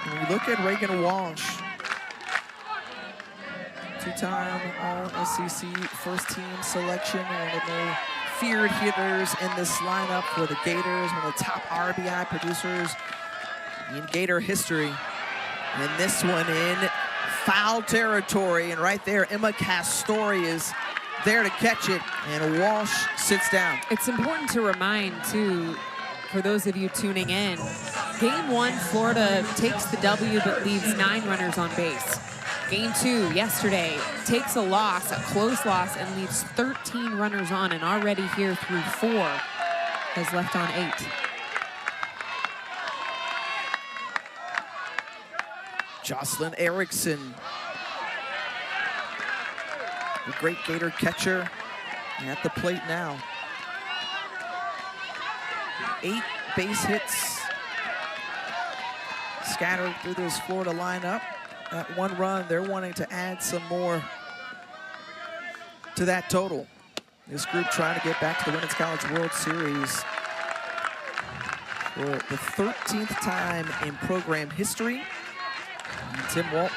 When we look at Reagan Walsh, 2-time All-SEC first-team selection, one of the feared hitters in this lineup for the Gators, one of the top RBI producers in Gator history. And this one in foul territory, and right there, Emma Castori is there to catch it, and Walsh sits down. It's important to remind, too, for those of you tuning in, game 1, Florida takes the W but leaves 9 runners on base. Game 2, yesterday, takes a loss, a close loss, and leaves 13 runners on, and already here through 4 has left on 8. Jocelyn Erickson, the great Gator catcher, at the plate now. 8 base hits, scattered through this Florida lineup. That one run, they're wanting to add some more to that total. This group trying to get back to the Women's College World Series for the 13th time in program history. And Tim Walton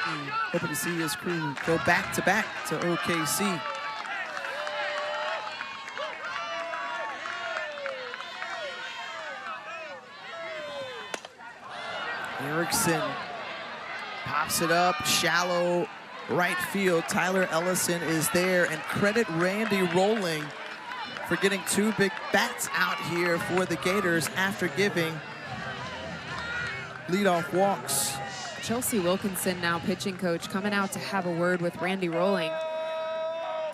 hoping to see his crew go back-to-back to OKC. Erickson pops it up, shallow right field. Tyler Ellison is there, and credit Randy Rolling for getting 2 big bats out here for the Gators after giving leadoff walks. Chelsea Wilkinson, now pitching coach, coming out to have a word with Randy Rolling.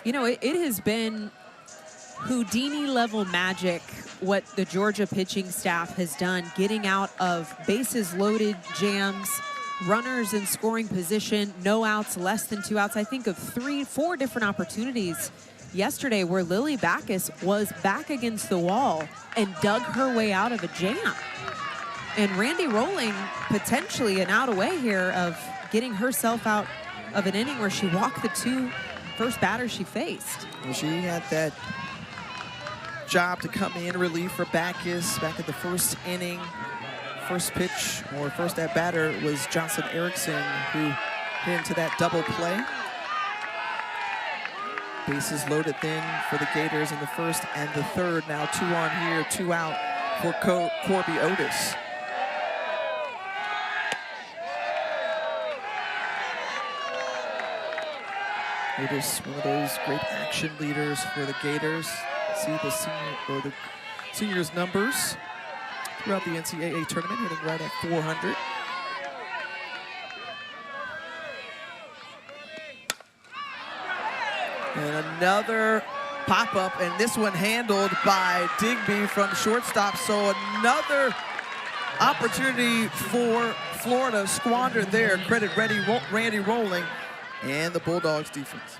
You know, it has been Houdini-level magic what the Georgia pitching staff has done, getting out of bases-loaded jams, runners in scoring position, no outs, less than 2 outs. I think of 4 different opportunities yesterday where Lily Backus was back against the wall and dug her way out of a jam. And Randy Rolling potentially an out away here of getting herself out of an inning where she walked the 2 first batters she faced. Well, she had that job to come in relief for Backus back at the first inning. First pitch, or first at batter, was Johnson Erickson, who hit into that double play. Bases loaded then for the Gators in the first and the third. Now 2 on here, 2 out for Corby Otis. Otis, one of those great action leaders for the Gators. See the seniors' numbers throughout the NCAA tournament, hitting right at 400. And another pop-up, and this one handled by Digby from shortstop. So another opportunity for Florida squandered there. Credit Randy Rolling and the Bulldogs defense.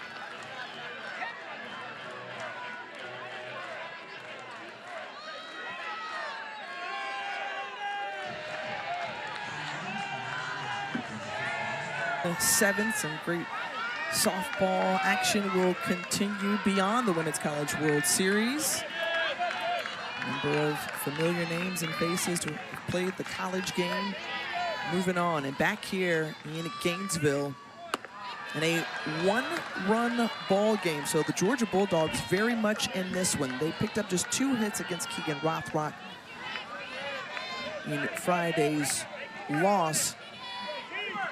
Seventh, some great softball action will continue beyond the Women's College World Series. A number of familiar names and faces who have played the college game. Moving on, and back here in Gainesville in a 1-run ball game. So the Georgia Bulldogs very much in this one. They picked up just 2 hits against Keegan Rothrock in Friday's loss.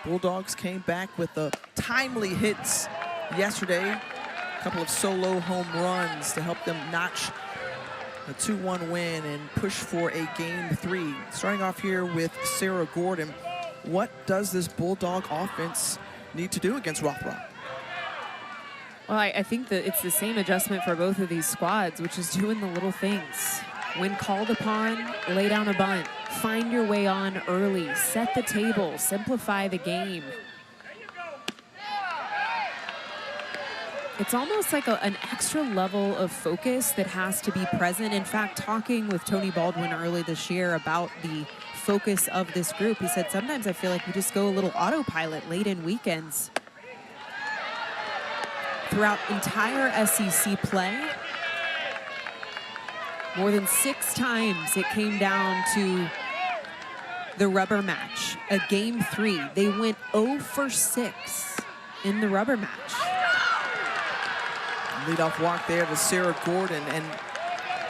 Bulldogs came back with the timely hits yesterday. A couple of solo home runs to help them notch a 2-1 win and push for a Game 3. Starting off here with Sarah Gordon. What does this Bulldog offense need to do against Rothrock? Well, I think that it's the same adjustment for both of these squads, which is doing the little things. When called upon, lay down a bunt. Find your way on early. Set the table. Simplify the game. It's almost like an extra level of focus that has to be present. In fact, talking with Tony Baldwin early this year about the focus of this group, he said, sometimes I feel like we just go a little autopilot late in weekends. Throughout entire SEC play, more than 6 times it came down to the rubber match, a Game 3. They went 0 for 6 in the rubber match. Leadoff walk there to Sarah Gordon, and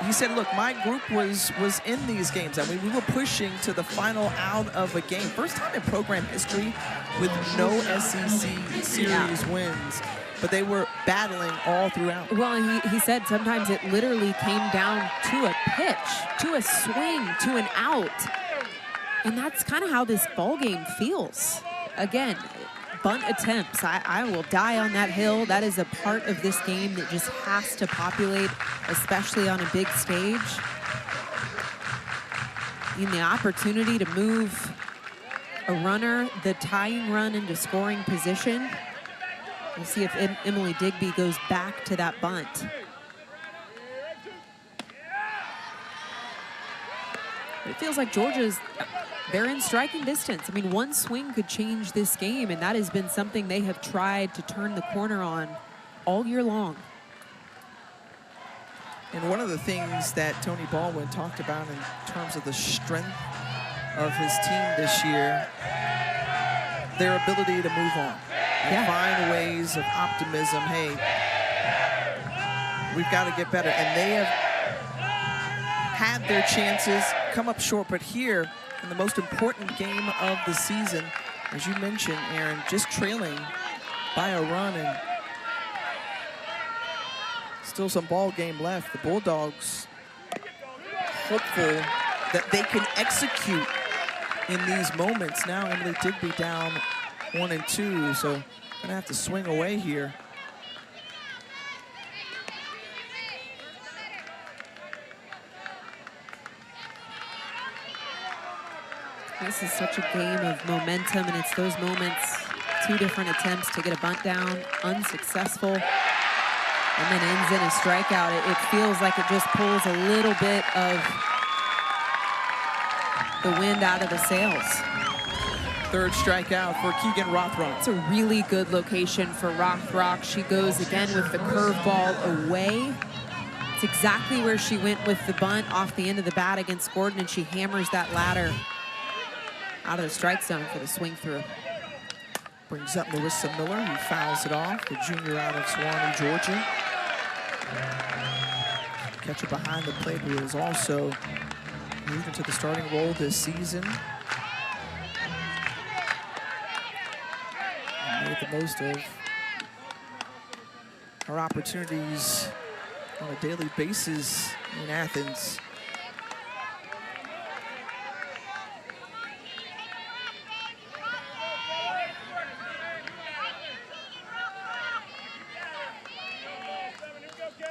he said, look, my group was in these games. I mean, we were pushing to the final out of a game. First time in program history with no SEC series wins. But they were battling all throughout. Well, he said sometimes it literally came down to a pitch, to a swing, to an out. And that's kind of how this ball game feels. Again, bunt attempts. I will die on that hill. That is a part of this game that just has to populate, especially on a big stage. In the opportunity to move a runner, the tying run into scoring position. We'll see if Emily Digby goes back to that bunt. It feels like Georgia's they're in striking distance. I mean, one swing could change this game, and that has been something they have tried to turn the corner on all year long. And one of the things that Tony Baldwin talked about in terms of the strength of his team this year, their ability to move on. And find ways of optimism. Hey, we've got to get better. And they have had their chances, come up short. But here, in the most important game of the season, as you mentioned, Aaron, just trailing by a run and still some ball game left. The Bulldogs hopeful that they can execute in these moments. Now Emily Digby down 1 and 2, so gonna have to swing away here. This is such a game of momentum, and it's those moments, 2 different attempts to get a bunt down, unsuccessful, and then ends in a strikeout. It feels like it just pulls a little bit of the wind out of the sails. 3rd strikeout for Keegan Rothrock. It's a really good location for Rothrock. She goes again with the curveball away. It's exactly where she went with the bunt off the end of the bat against Gordon, and she hammers that ladder out of the strike zone for the swing through. Brings up Marissa Miller, who fouls it off, the junior out of Suwanee, Georgia. Catcher behind the plate, who has also moved into the starting role this season. And made the most of her opportunities on a daily basis in Athens.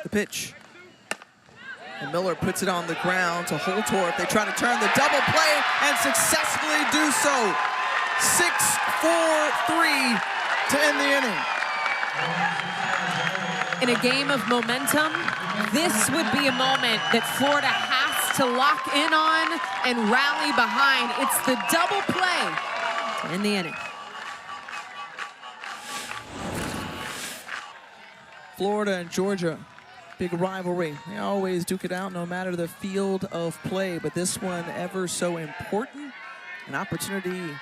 The pitch. And Miller puts it on the ground to Holtorf. They try to turn the double play and successfully do so. 6-4-3 to end the inning. In a game of momentum, this would be a moment that Florida has to lock in on and rally behind. It's the double play to end the inning. Florida and Georgia, big rivalry. They always duke it out no matter the field of play, but this one ever so important. An opportunity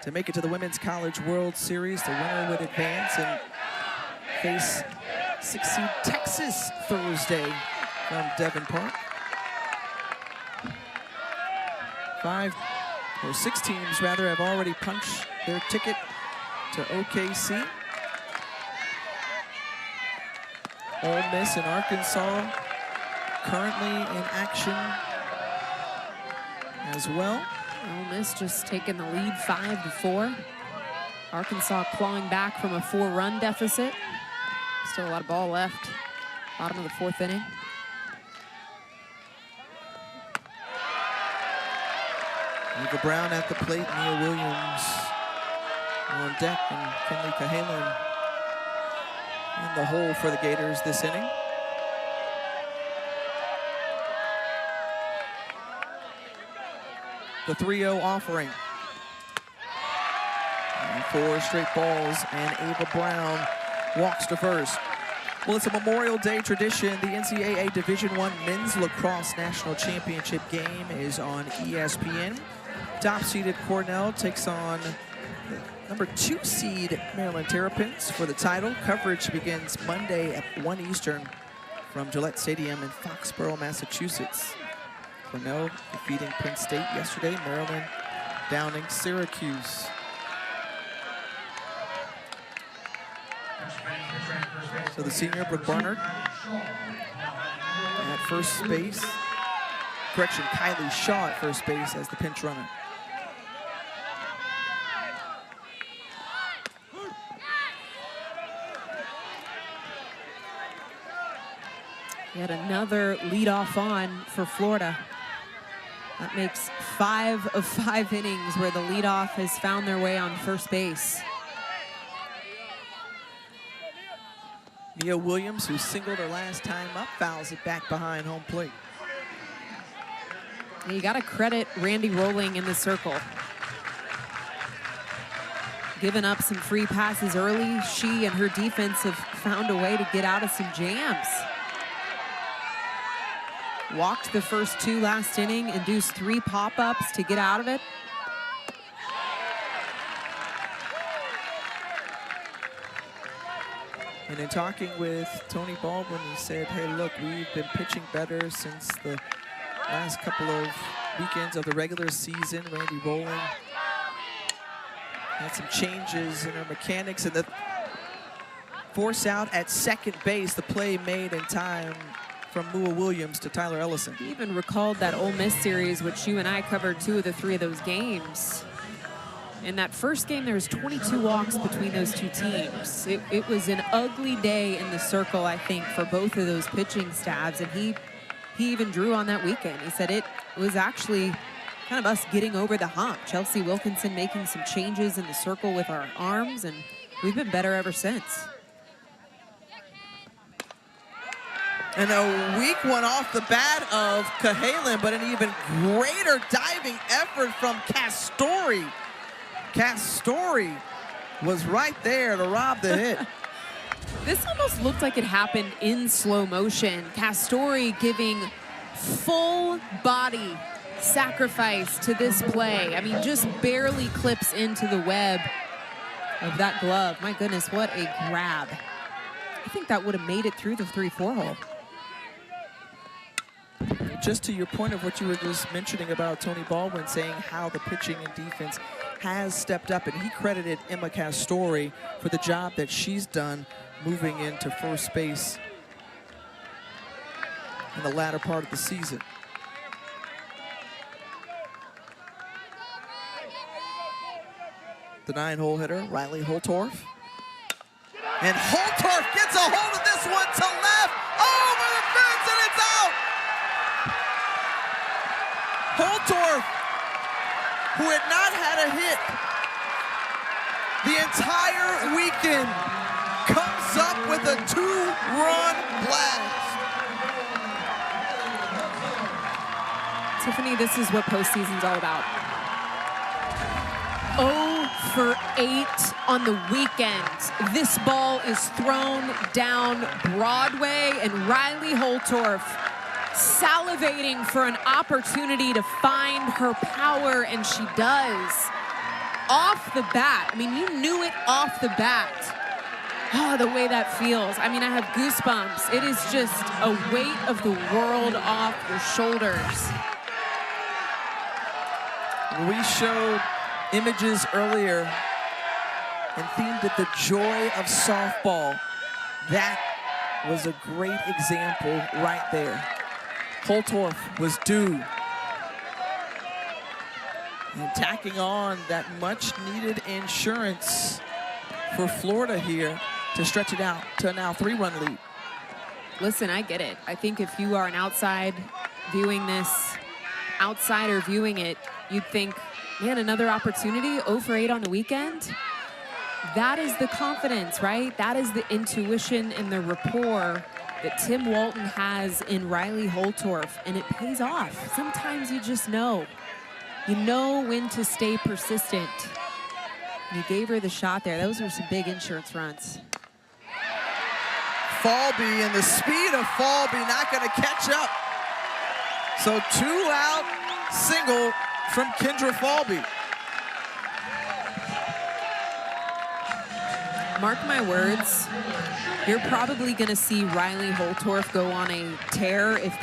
to make it to the Women's College World Series. The winner would advance and face 6th seed Texas Thursday from Devon Park. 6 teams rather have already punched their ticket to OKC. Ole Miss and Arkansas currently in action as well. Ole Miss just taking the lead 5-4. Arkansas clawing back from a 4-run deficit. Still a lot of ball left. Bottom of the 4th inning. Eva Brown at the plate, Nia Williams on deck, and Finley Cahalan in the hole for the Gators this inning. The 3-0 offering. And 4 straight balls, and Ava Brown walks to first. Well, it's a Memorial Day tradition. The NCAA Division I Men's Lacrosse National Championship game is on ESPN. Top-seeded Cornell takes on number 2 seed Maryland Terrapins for the title. Coverage begins Monday at 1 Eastern from Gillette Stadium in Foxborough, Massachusetts. Cornell defeating Penn State yesterday. Maryland downing Syracuse. So the senior, Brooke Barnard, at first base. Correction, Kylie Shaw at first base as the pinch runner. Yet another leadoff on for Florida. That makes 5 of 5 innings where the leadoff has found their way on first base. Nia Williams, who singled her last time up, fouls it back behind home plate. You got to credit Randy Rolling in the circle. Giving up some free passes early. She and her defense have found a way to get out of some jams. Walked the first 2 last inning, induced 3 pop-ups to get out of it. And in talking with Tony Baldwin, he said, hey, look, we've been pitching better since the last couple of weekends of the regular season. Randy Rolling had some changes in her mechanics, and the force out at second base, the play made in time from Mua Williams to Tyler Ellison. He even recalled that Ole Miss series, which you and I covered 2 of the 3 of those games. In that first game, there was 22 walks between those 2 teams. It was an ugly day in the circle, I think, for both of those pitching staffs, and he even drew on that weekend. He said it was actually kind of us getting over the hump. Chelsea Wilkinson making some changes in the circle with our arms, and we've been better ever since. And a weak one off the bat of Cahalan, but an even greater diving effort from Castori. Castori was right there to rob the hit. This almost looked like it happened in slow motion. Castori giving full body sacrifice to this play. I mean, just barely clips into the web of that glove. My goodness, what a grab. I think that would have made it through the 3-4 hole. Just to your point of what you were just mentioning about Tony Baldwin saying how the pitching and defense has stepped up, and he credited Emma Castori for the job that she's done moving into first base in the latter part of the season. The 9-hole hitter, Riley Holtorf. And Holtorf gets a hold of this one to left, over the fence, and it's out! Holtorf, who had not had a hit the entire weekend, comes up with a 2-run blast. Tiffany, this is what postseason's all about. 0 for 8 on the weekend. This ball is thrown down Broadway, and Riley Holtorf salivating for an opportunity to find her power, and she does. Off the bat. I mean, you knew it off the bat. Oh, the way that feels. I mean, I have goosebumps. It is just a weight of the world off your shoulders. We showed images earlier and themed it the joy of softball. That was a great example right there. Holtorf was due. And tacking on that much-needed insurance for Florida here to stretch it out to a now 3-run lead. Listen, I get it. I think if you are an outsider viewing it, you'd think, man, another opportunity, 0 for 8 on the weekend. That is the confidence, right? That is the intuition and the rapport that Tim Walton has in Riley Holtorf, and it pays off. Sometimes you just know. You know when to stay persistent. You gave her the shot there. Those are some big insurance runs. Falby, and the speed of Falby not going to catch up. So 2-out single from Kendra Falby. Mark my words, you're probably going to see Riley Holtorf go on a tear if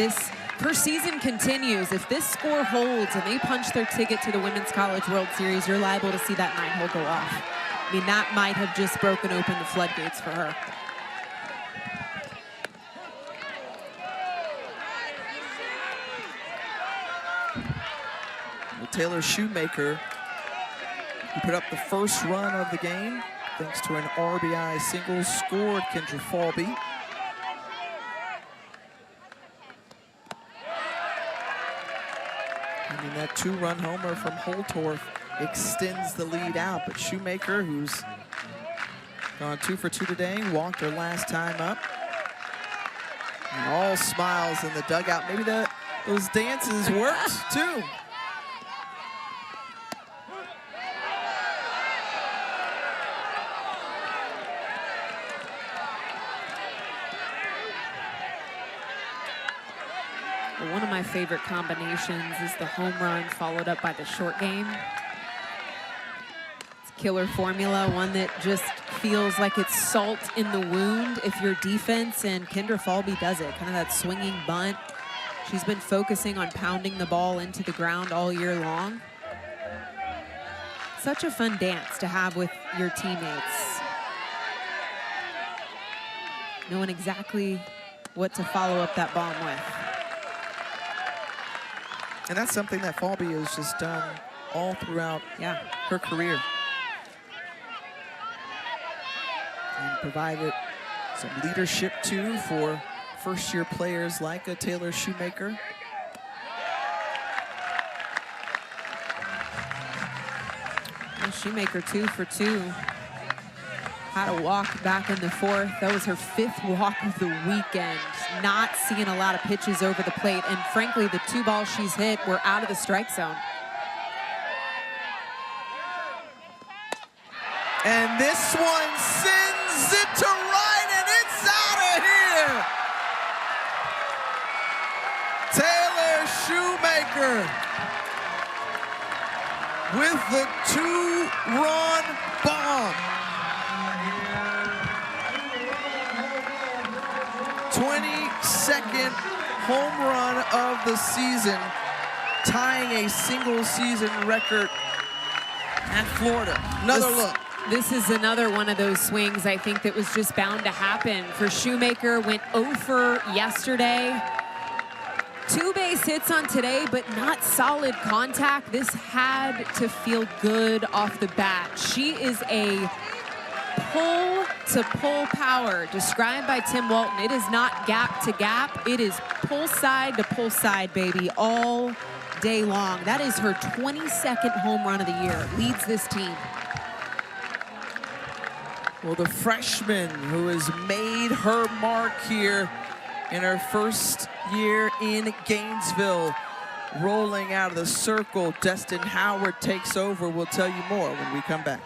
her season continues. If this score holds and they punch their ticket to the Women's College World Series, you're liable to see that 9-hole go off. I mean, that might have just broken open the floodgates for her. Well, Taylor Shoemaker, who put up the first run of the game, thanks to an RBI single, scored Kendra Falby. I mean, that 2-run homer from Holtorf extends the lead out, but Shoemaker, who's gone 2 for 2 today, walked her last time up. And all smiles in the dugout. Maybe the Those dances worked too. One of my favorite combinations is the home run followed up by the short game. It's killer formula, one that just feels like it's salt in the wound if you're defense, and Kendra Falby does it. Kind of that swinging bunt. She's been focusing on pounding the ball into the ground all year long. Such a fun dance to have with your teammates. Knowing exactly what to follow up that bomb with. And that's something that Falby has just done all throughout her career. And provided some leadership too for first-year players like a Taylor Shoemaker. And Shoemaker 2 for 2. Had a walk back in the fourth. That was her 5th walk of the weekend. Not seeing a lot of pitches over the plate. And frankly, the 2 balls she's hit were out of the strike zone. And this one sends it to right, and it's out of here. Taylor Shoemaker with the 2-run bomb. 22nd home run of the season, tying a single season record at Florida. Another look. This is another one of those swings I think that was just bound to happen. For Shoemaker, went 0 for yesterday. 2 base hits on today, but not solid contact. This had to feel good off the bat. She is a pull-to-pull power, described by Tim Walton. It is not gap to gap. It is pull side to pull side, baby, all day long. That is her 22nd home run of the year. Leads this team. Well, the freshman who has made her mark here in her first year in Gainesville, rolling out of the circle. Destin Howard takes over. We'll tell you more when we come back.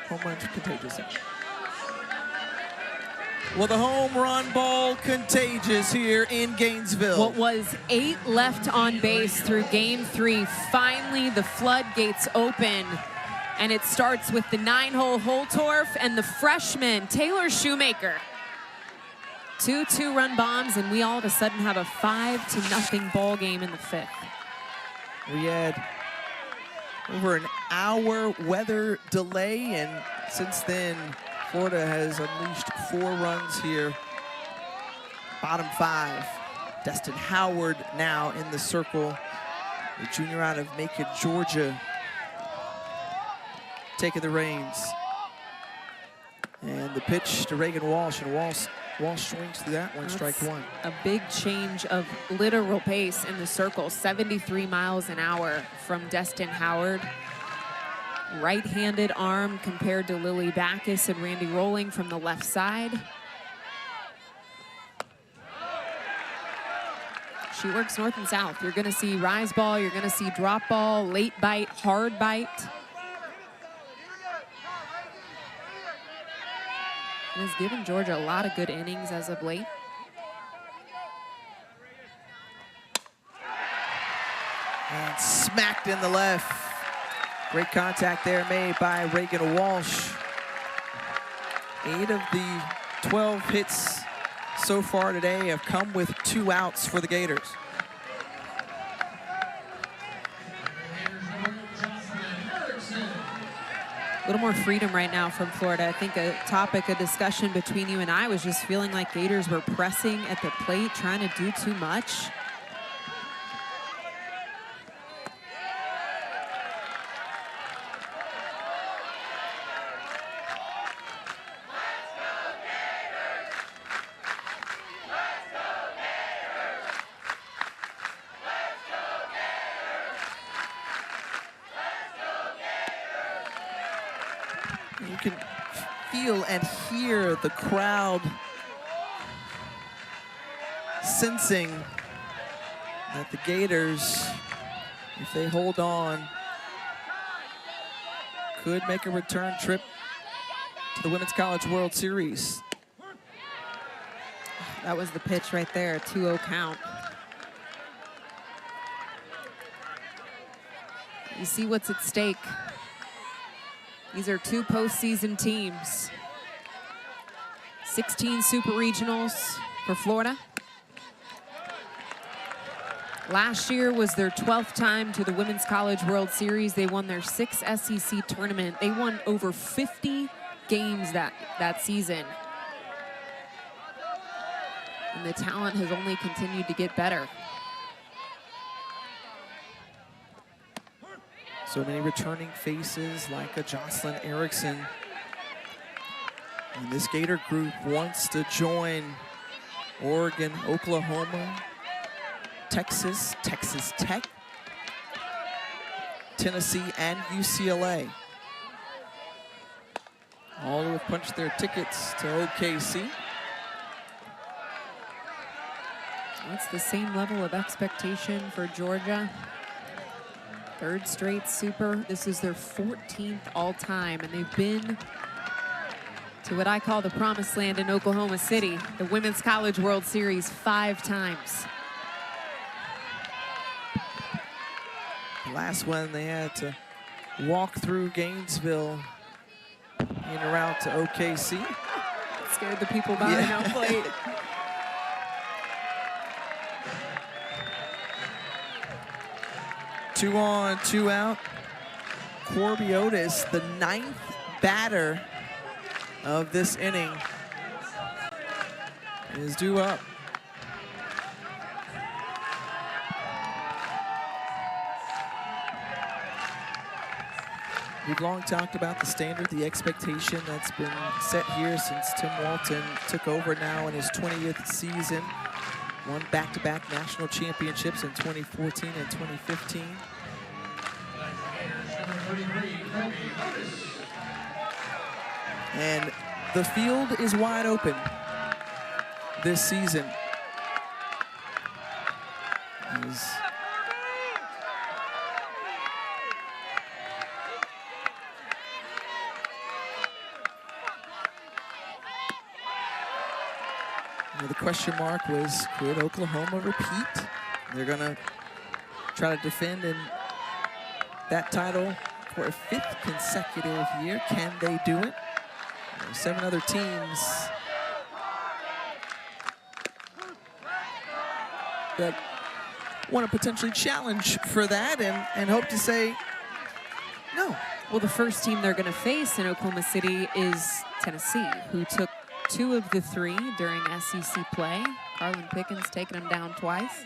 Home run's contagious. Well, the home run ball contagious here in Gainesville. What was 8 left on base through game 3. Finally, the floodgates open, and it starts with the 9-hole Holtorf and the freshman, Taylor Shoemaker. 2 2-run bombs, and we all of a sudden have a 5-0 ball game in the 5th. We had over an hour weather delay, and since then, Florida has unleashed 4 runs here. Bottom 5. Destin Howard now in the circle. The junior out of Macon, Georgia, taking the reins. And the pitch to Reagan Walsh, and Walsh swings through that one, strike 1. A big change of literal pace in the circle. 73 miles an hour from Destin Howard. Right-handed arm compared to Lily Backus and Randy Rolling from the left side. She works north and south. You're gonna see rise ball, you're gonna see drop ball, late bite, hard bite. It has given Georgia a lot of good innings as of late. And smacked in the left. Great contact there made by Reagan Walsh. 8 of the 12 hits so far today have come with 2 outs for the Gators. A little more freedom right now from Florida. I think a topic of discussion between you and I was just feeling like Gators were pressing at the plate, trying to do too much. You can feel and hear the crowd sensing that the Gators, if they hold on, could make a return trip to the Women's College World Series. That was the pitch right there, 2-0 count. You see what's at stake. These are 2 postseason teams. 16 super regionals for Florida. Last year was their 12th time to the Women's College World Series. They won their 6th SEC tournament. They won over 50 games that season. And the talent has only continued to get better. So many returning faces like a Jocelyn Erickson. And this Gator group wants to join Oregon, Oklahoma, Texas, Texas Tech, Tennessee, and UCLA. All who have punched their tickets to OKC. That's the same level of expectation for Georgia. 3rd straight super. This is their 14th all-time, and they've been to what I call the promised land in Oklahoma City, the Women's College World Series 5 times. The last one they had to walk through Gainesville en route to OKC. It scared the people behind home plate. Two on, 2 out. Corby Otis, the 9th batter of this inning, is due up. We've long talked about the standard, the expectation that's been set here since Tim Walton took over now in his 20th season. Won back-to-back national championships in 2014 and 2015. And the field is wide open this season. The question mark was, could Oklahoma repeat? They're gonna try to defend in that title for a 5th consecutive year. Can they do it? There are 7 other teams that want to potentially challenge for that and hope to say no. Well, the first team they're going to face in Oklahoma City is Tennessee, who took 2 of the 3 during SEC play. Carlin Pickens taking them down twice.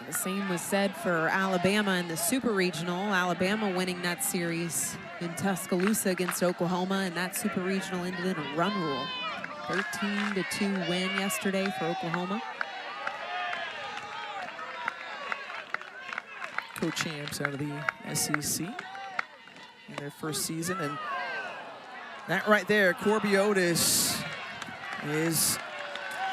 The same was said for Alabama in the Super Regional. Alabama winning that series in Tuscaloosa against Oklahoma, and that Super Regional ended in a run rule. 13-2 win yesterday for Oklahoma. Co-champs out of the SEC in their first season, and that right there, Corby Otis is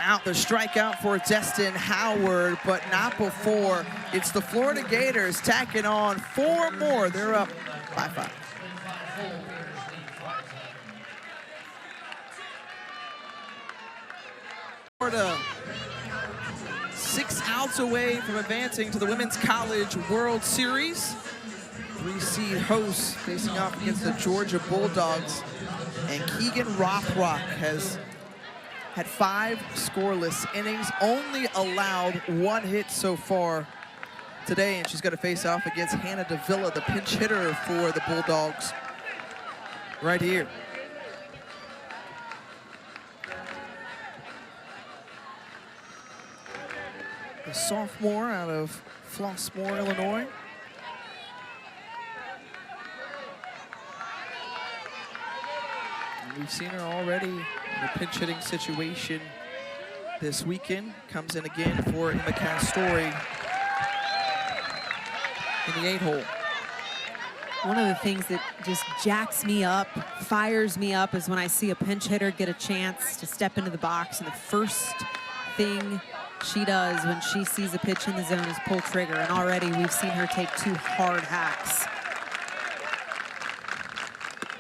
out. The strikeout for Destin Howard, but not before. It's the Florida Gators tacking on 4 more. They're up by 5. Florida 6 outs away from advancing to the Women's College World Series. 3-seed hosts facing off against the Georgia Bulldogs. And Keegan Rothrock has had 5 scoreless innings, only allowed 1 hit so far today, and she's got to face off against Hannah Davila, the pinch hitter for the Bulldogs, right here. The sophomore out of Flossmoor, Illinois. And we've seen her already in a pinch hitting situation this weekend. Comes in again for Emma Castori in the 8-hole. One of the things that just jacks me up, fires me up, is when I see a pinch hitter get a chance to step into the box, and the first thing she does when she sees a pitch in the zone is pull trigger, and already we've seen her take 2 hard hacks.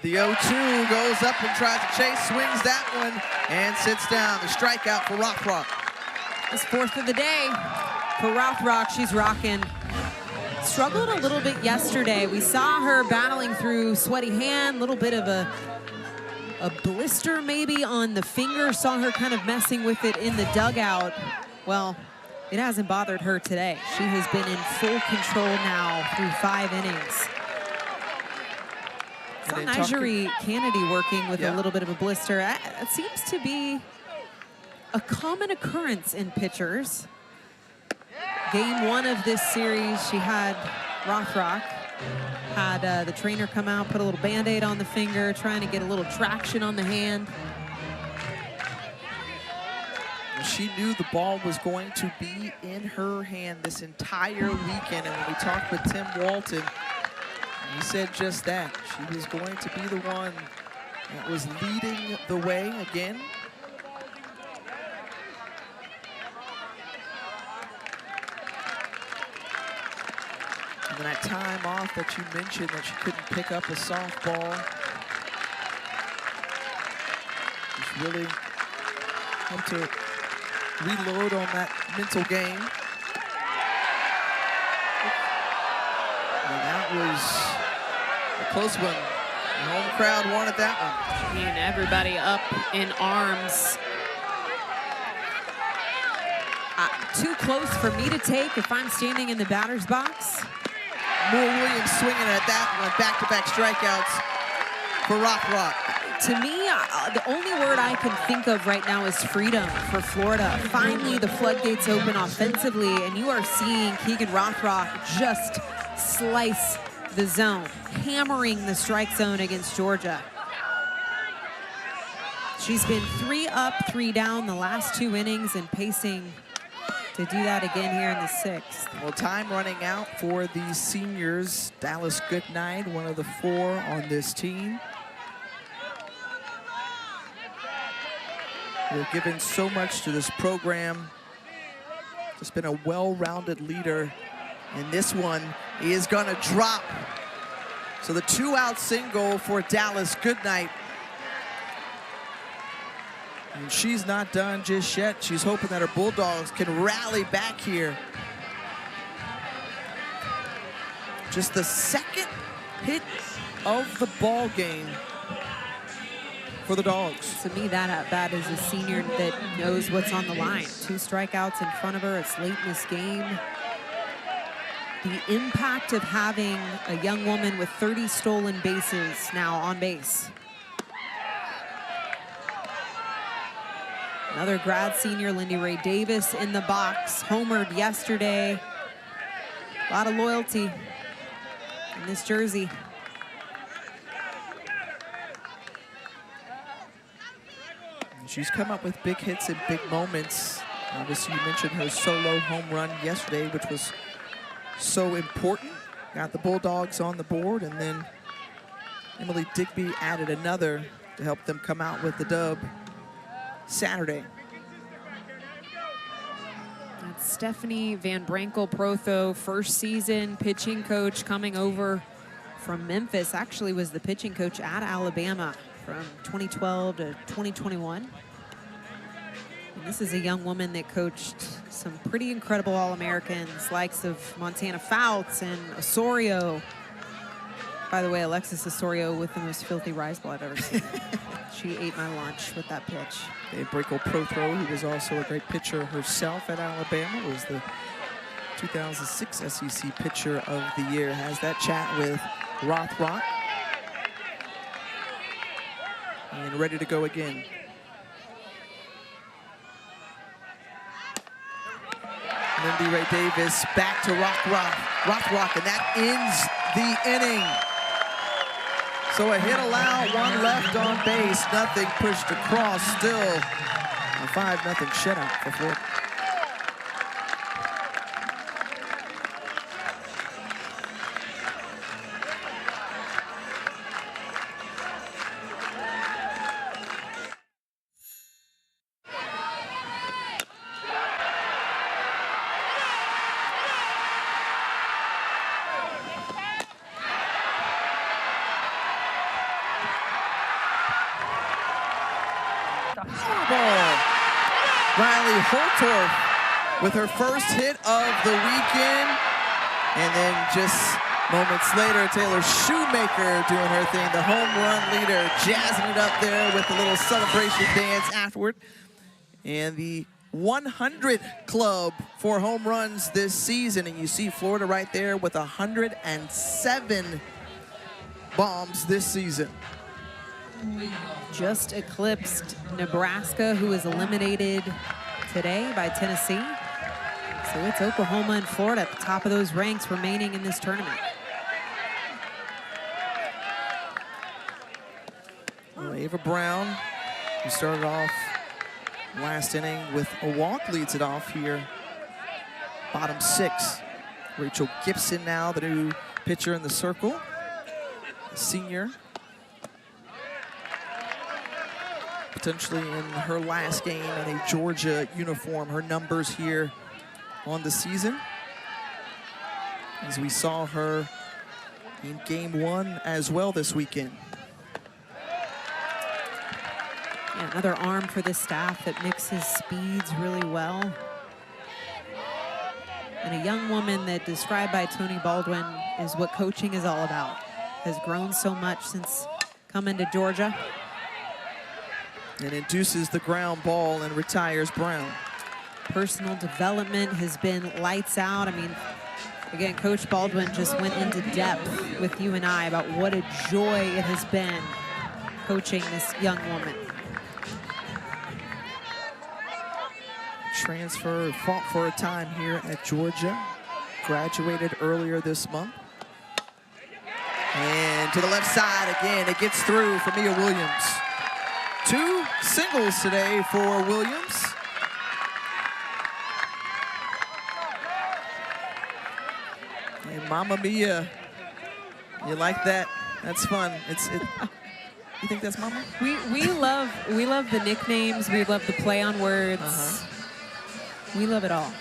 The 0-2 goes up and tries to chase, swings that one, and sits down. The strikeout for Rothrock. It's 4th of the day for Rothrock. She's rocking. Struggled a little bit yesterday. We saw her battling through sweaty hand, little bit of a blister maybe on the finger. Saw her kind of messing with it in the dugout. Well, it hasn't bothered her today. She has been in full control now through 5 innings. Saw Nigeri Kennedy working with a little bit of a blister. It seems to be a common occurrence in pitchers. Game 1 of this series, she had Rothrock, had the trainer come out, put a little Band-Aid on the finger, trying to get a little traction on the hand. She knew the ball was going to be in her hand this entire weekend, and when we talked with Tim Walton, he said just that. She was going to be the one that was leading the way again. And that time off that you mentioned that she couldn't pick up a softball, just really helped to reload on that mental game. And that was a close one. The home crowd wanted that one. And everybody up in arms. Too close for me to take if I'm standing in the batter's box. Moore Williams swinging at that one. Back-to-back strikeouts for Rothrock. To me, the only word I can think of right now is freedom for Florida. Finally, the floodgates open offensively, and you are seeing Keegan Rothrock just slice the zone, hammering the strike zone against Georgia. She's been 3 up, 3 down the last 2 innings and pacing to do that again here in the 6th. Well, time running out for the seniors. Dallas Goodnight, one of the 4 on this team. They've given so much to this program. Just been a well-rounded leader. And this one is gonna drop. So the 2-out single for Dallas Goodnight. And she's not done just yet. She's hoping that her Bulldogs can rally back here. Just the 2nd hit of the ball game for the Dogs. To me, that at-bat is a senior that knows what's on the line. 2 strikeouts in front of her. It's late in this game. The impact of having a young woman with 30 stolen bases now on base. Another grad senior, Lindy Ray Davis, in the box. Homered yesterday. A lot of loyalty in this jersey. She's come up with big hits and big moments. Obviously, you mentioned her solo home run yesterday, which was so important. Got the Bulldogs on the board, and then Emily Digby added another to help them come out with the dub Saturday. That's Stephanie Van Brankel-Protho, first season pitching coach coming over from Memphis. Actually was the pitching coach at Alabama from 2012 to 2021. And this is a young woman that coached some pretty incredible All-Americans, likes of Montana Fouts and Osorio. By the way, Alexis Osorio with the most filthy rise ball I've ever seen. She ate my lunch with that pitch. Dave Brickle Prothro, who was also a great pitcher herself at Alabama, was the 2006 SEC Pitcher of the Year. Has that chat with Rothrock. And ready to go again. Lindy Ray Davis back to Rothrock, and that ends the inning. So a hit allowed, one left on base, nothing pushed across, still a 5-0 shutout for Florida. Riley Holtorf with her first hit of the weekend. And then just moments later, Taylor Shoemaker doing her thing, the home run leader, jazzing it up there with a little celebration dance afterward. And the 100 club for home runs this season. And you see Florida right there with 107 bombs this season. Just eclipsed Nebraska, who was eliminated today by Tennessee. So it's Oklahoma and Florida at the top of those ranks remaining in this tournament. Well, Ava Brown, who started off last inning with a walk, leads it off here. Bottom 6. Rachel Gibson now, the new pitcher in the circle, a senior. Potentially in her last game in a Georgia uniform. Her numbers here on the season, as we saw her in game 1 as well this weekend. Yeah, another arm for this staff that mixes speeds really well. And a young woman that, described by Tony Baldwin, is what coaching is all about. Has grown so much since coming to Georgia. And induces the ground ball and retires Brown. Personal development has been lights out. I mean, again, Coach Baldwin just went into depth with you and I about what a joy it has been coaching this young woman. Transfer, fought for a time here at Georgia. Graduated earlier this month. And to the left side again, it gets through for Mia Williams. 2 singles today for Williams. And Mamma Mia, you like that? That's fun. You think that's Mama? We love the nicknames. We love the play on words. We love it all.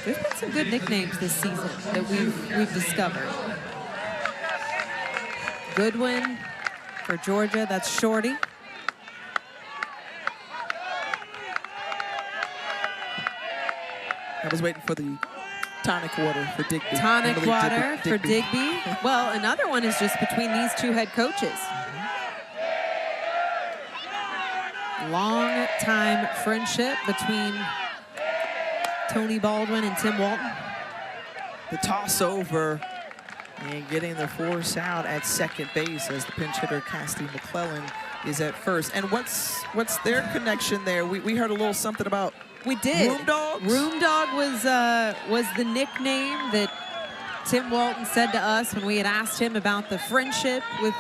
There's been some good nicknames this season that we've discovered. Goodwin for Georgia, that's Shorty. I was waiting for the tonic water for Digby. Tonic water for Digby. Well, another one is just between these two head coaches. Long time friendship between Tony Baldwin and Tim Walton. The toss over and getting the force out at second base as the pinch hitter Cassidy McClellan is at first. And what's their connection there? We heard a little something about we did. Room Dogs? Room Dog was the nickname that Tim Walton said to us when we had asked him about the friendship with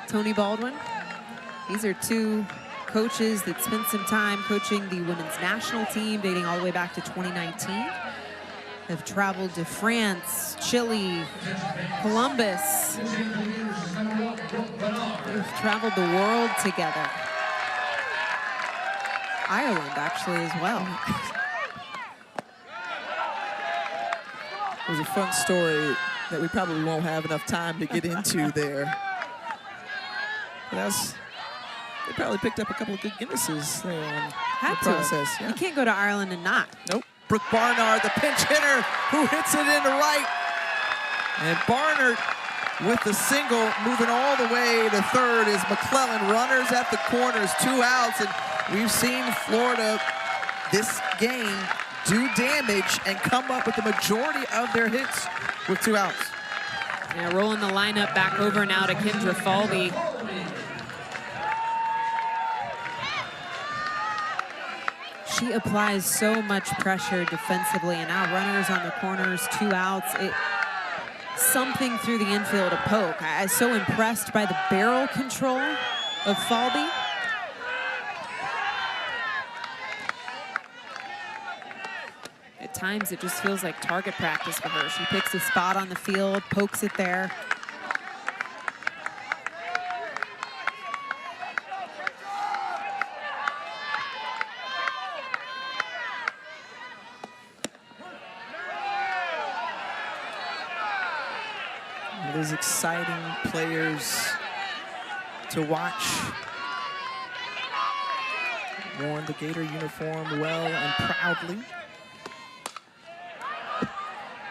Tony Baldwin. These are two coaches that spent some time coaching the women's national team dating all the way back to 2019. Have traveled to France, Chile, Columbus. They've traveled the world together. Ireland, actually, as well. It was a fun story that we probably won't have enough time to get into there. But They probably picked up a couple of good Guinnesses there in Had the to. process. Yeah. You can't go to Ireland and not. Nope. Brooke Barnard, the pinch hitter, who hits it into right. And Barnard with the single, moving all the way to third is McClellan. Runners at the corners, 2 outs. And we've seen Florida this game do damage and come up with the majority of their hits with 2 outs. Yeah, rolling the lineup back over now to Kendra Falvey. She applies so much pressure defensively, and now runners on the corners, 2 outs. Something through the infield, a poke. I was so impressed by the barrel control of Falvey. At times, it just feels like target practice for her. She picks a spot on the field, pokes it there. Those exciting players to watch. Worn the Gator uniform well and proudly.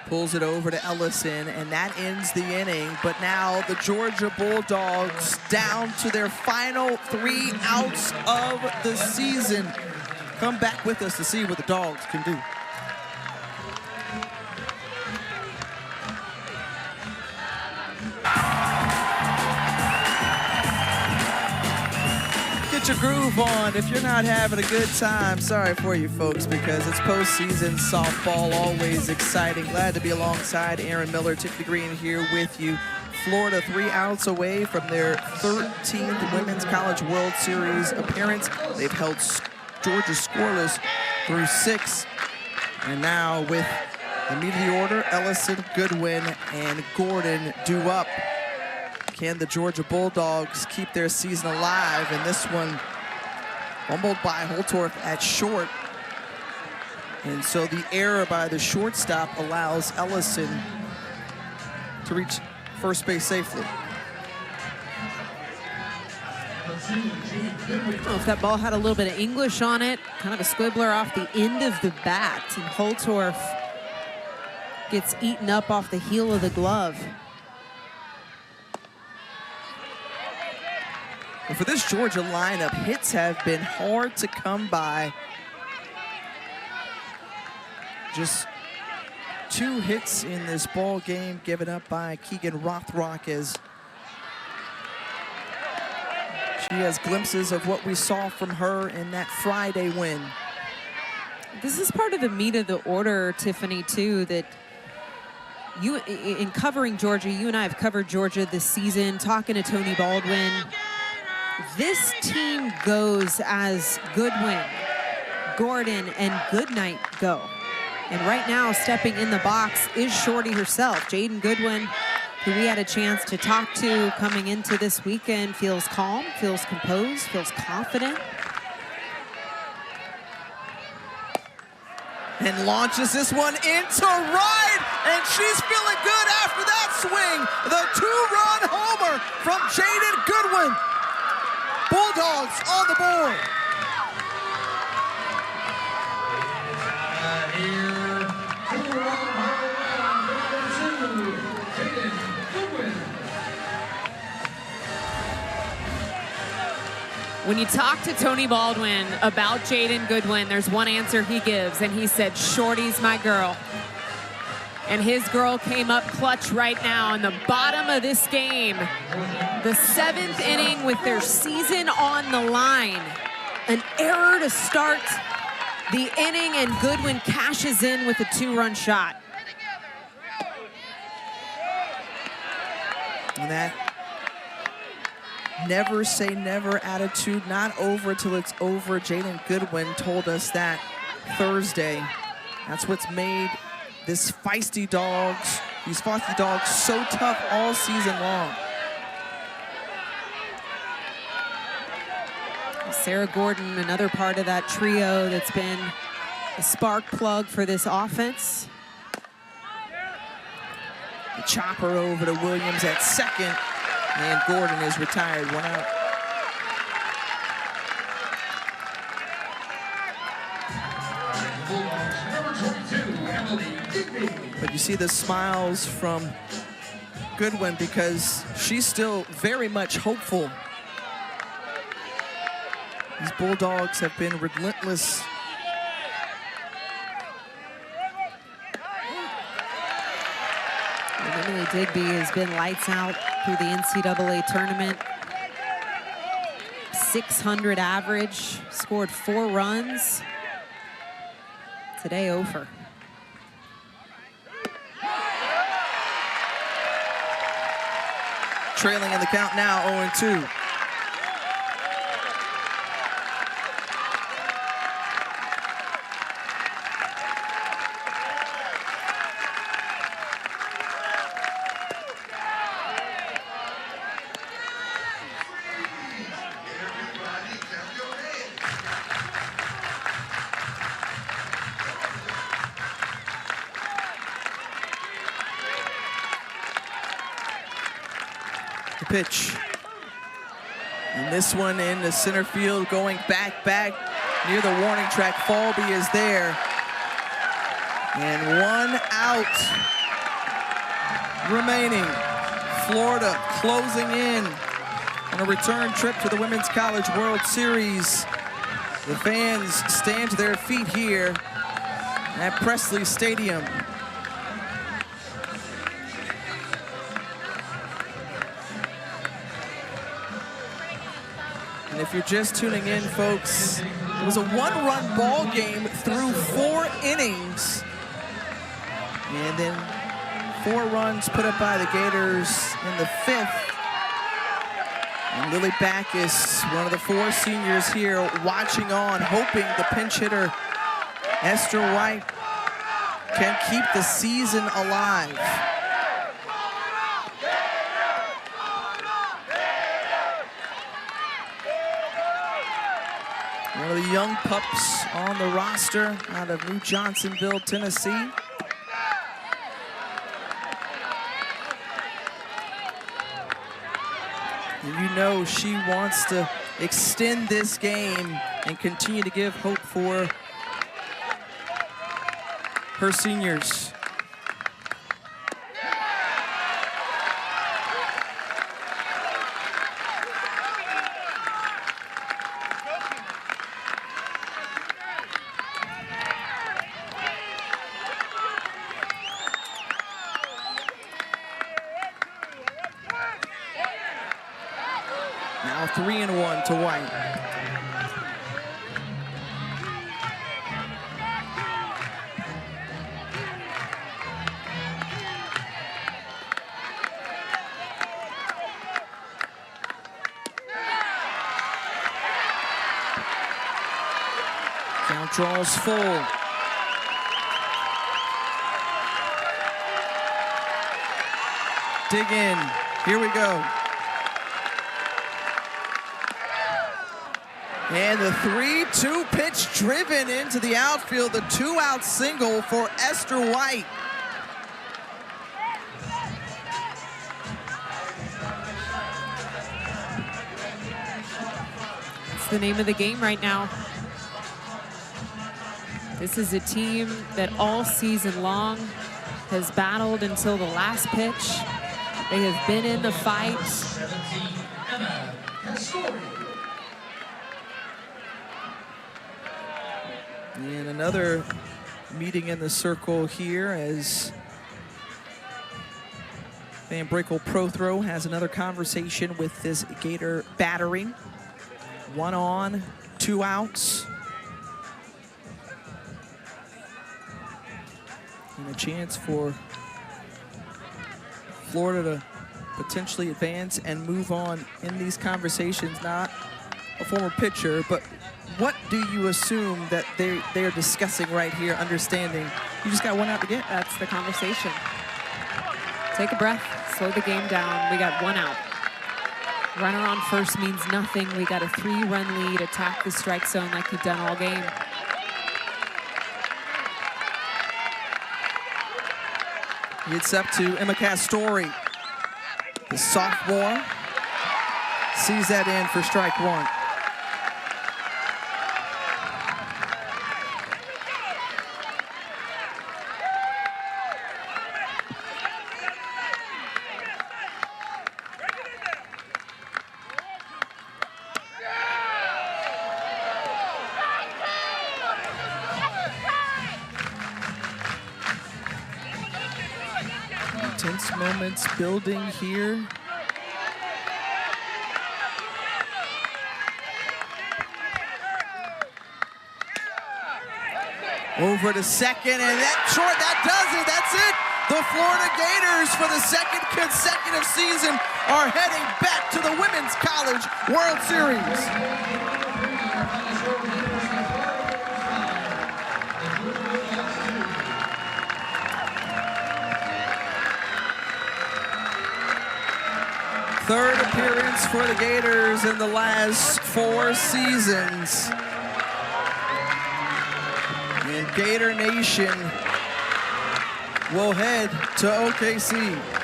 Pulls it over to Ellison, and that ends the inning. But now the Georgia Bulldogs down to their final 3 outs of the season. Come back with us to see what the Dogs can do. Get your groove on. If you're not having a good time, sorry for you folks, because it's postseason softball, always exciting. Glad to be alongside Aaron Miller, Tiffany Green here with you. Florida 3 outs away from their 13th Women's College World Series appearance. They've held Georgia scoreless through 6. And now with the meat of the order, Ellison, Goodwin, and Gordon due up. Can the Georgia Bulldogs keep their season alive? And this one fumbled by Holtorf at short. And so the error by the shortstop allows Ellison to reach first base safely. I don't know if that ball had a little bit of English on it, kind of a squibbler off the end of the bat, and Holtorf gets eaten up off the heel of the glove. And for this Georgia lineup, hits have been hard to come by. Just 2 hits in this ball game given up by Keegan Rothrock as she has glimpses of what we saw from her in that Friday win. This is part of the meat of the order, Tiffany, too, that you, in covering Georgia, you and I have covered Georgia this season, talking to Tony Baldwin. This team goes as Goodwin, Gordon, and Goodnight go. And right now, stepping in the box is Shorty herself. Jaden Goodwin, who we had a chance to talk to coming into this weekend, feels calm, feels composed, feels confident. And launches this one into right, and she's feeling good after that swing. The 2-run homer from Jaden Goodwin. Bulldogs on the board. When you talk to Tony Baldwin about Jaden Goodwin, there's one answer he gives, and he said, "Shorty's my girl." And his girl came up clutch right now in the bottom of this game. The 7th inning with their season on the line. An error to start the inning, and Goodwin cashes in with a 2-run shot. And that never say never attitude, not over till it's over. Jaden Goodwin told us that Thursday. That's what's made these feisty dogs so tough all season long. Sarah Gordon, another part of that trio that's been a spark plug for this offense. The chopper over to Williams at second, and Gordon is retired, 1 out. But you see the smiles from Goodwin because she's still very much hopeful. These Bulldogs have been relentless. And Emily Digby has been lights out through the NCAA tournament. 600 average, scored 4 runs. Today, over. Trailing in the count now, 0-2. The pitch. And this one in the center field, going back near the warning track. Falby is there. And 1 out remaining. Florida closing in on a return trip to the Women's College World Series. The fans stand to their feet here at Presley Stadium. And if you're just tuning in, folks, it was a 1-run ball game through 4 innings. And then 4 runs put up by the Gators in the 5th. And Lily Backus, one of the 4 seniors here, watching on, hoping the pinch hitter, Esther White, can keep the season alive. One of the young pups on the roster out of New Johnsonville, Tennessee. And you know she wants to extend this game and continue to give hope for her seniors. Now 3-1 to White. Count draws full. Dig in. Here we go. And the 3-2 pitch driven into the outfield, the 2-out single for Esther White. It's the name of the game right now. This is a team that all season long has battled until the last pitch. They have been in the fight. And another meeting in the circle here as Van Brakel Prothro has another conversation with this Gator battery. 1 on, 2 outs. And a chance for Florida to potentially advance and move on in these conversations. Not a former pitcher, but what do you assume that they're discussing right here, understanding you just got 1 out to get? That's the conversation. Take a breath, slow the game down. We got 1 out. Runner on first means nothing. We got a 3-run lead. Attack the strike zone like you've done all game. It's up to Emma Castori. The sophomore sees that in for strike 1. tense moments building here. Over to second, and that short, that does it, that's it. The Florida Gators, for the second consecutive season, are heading back to the Women's College World Series. Third appearance for the Gators in the last 4 seasons. And Gator Nation will head to OKC.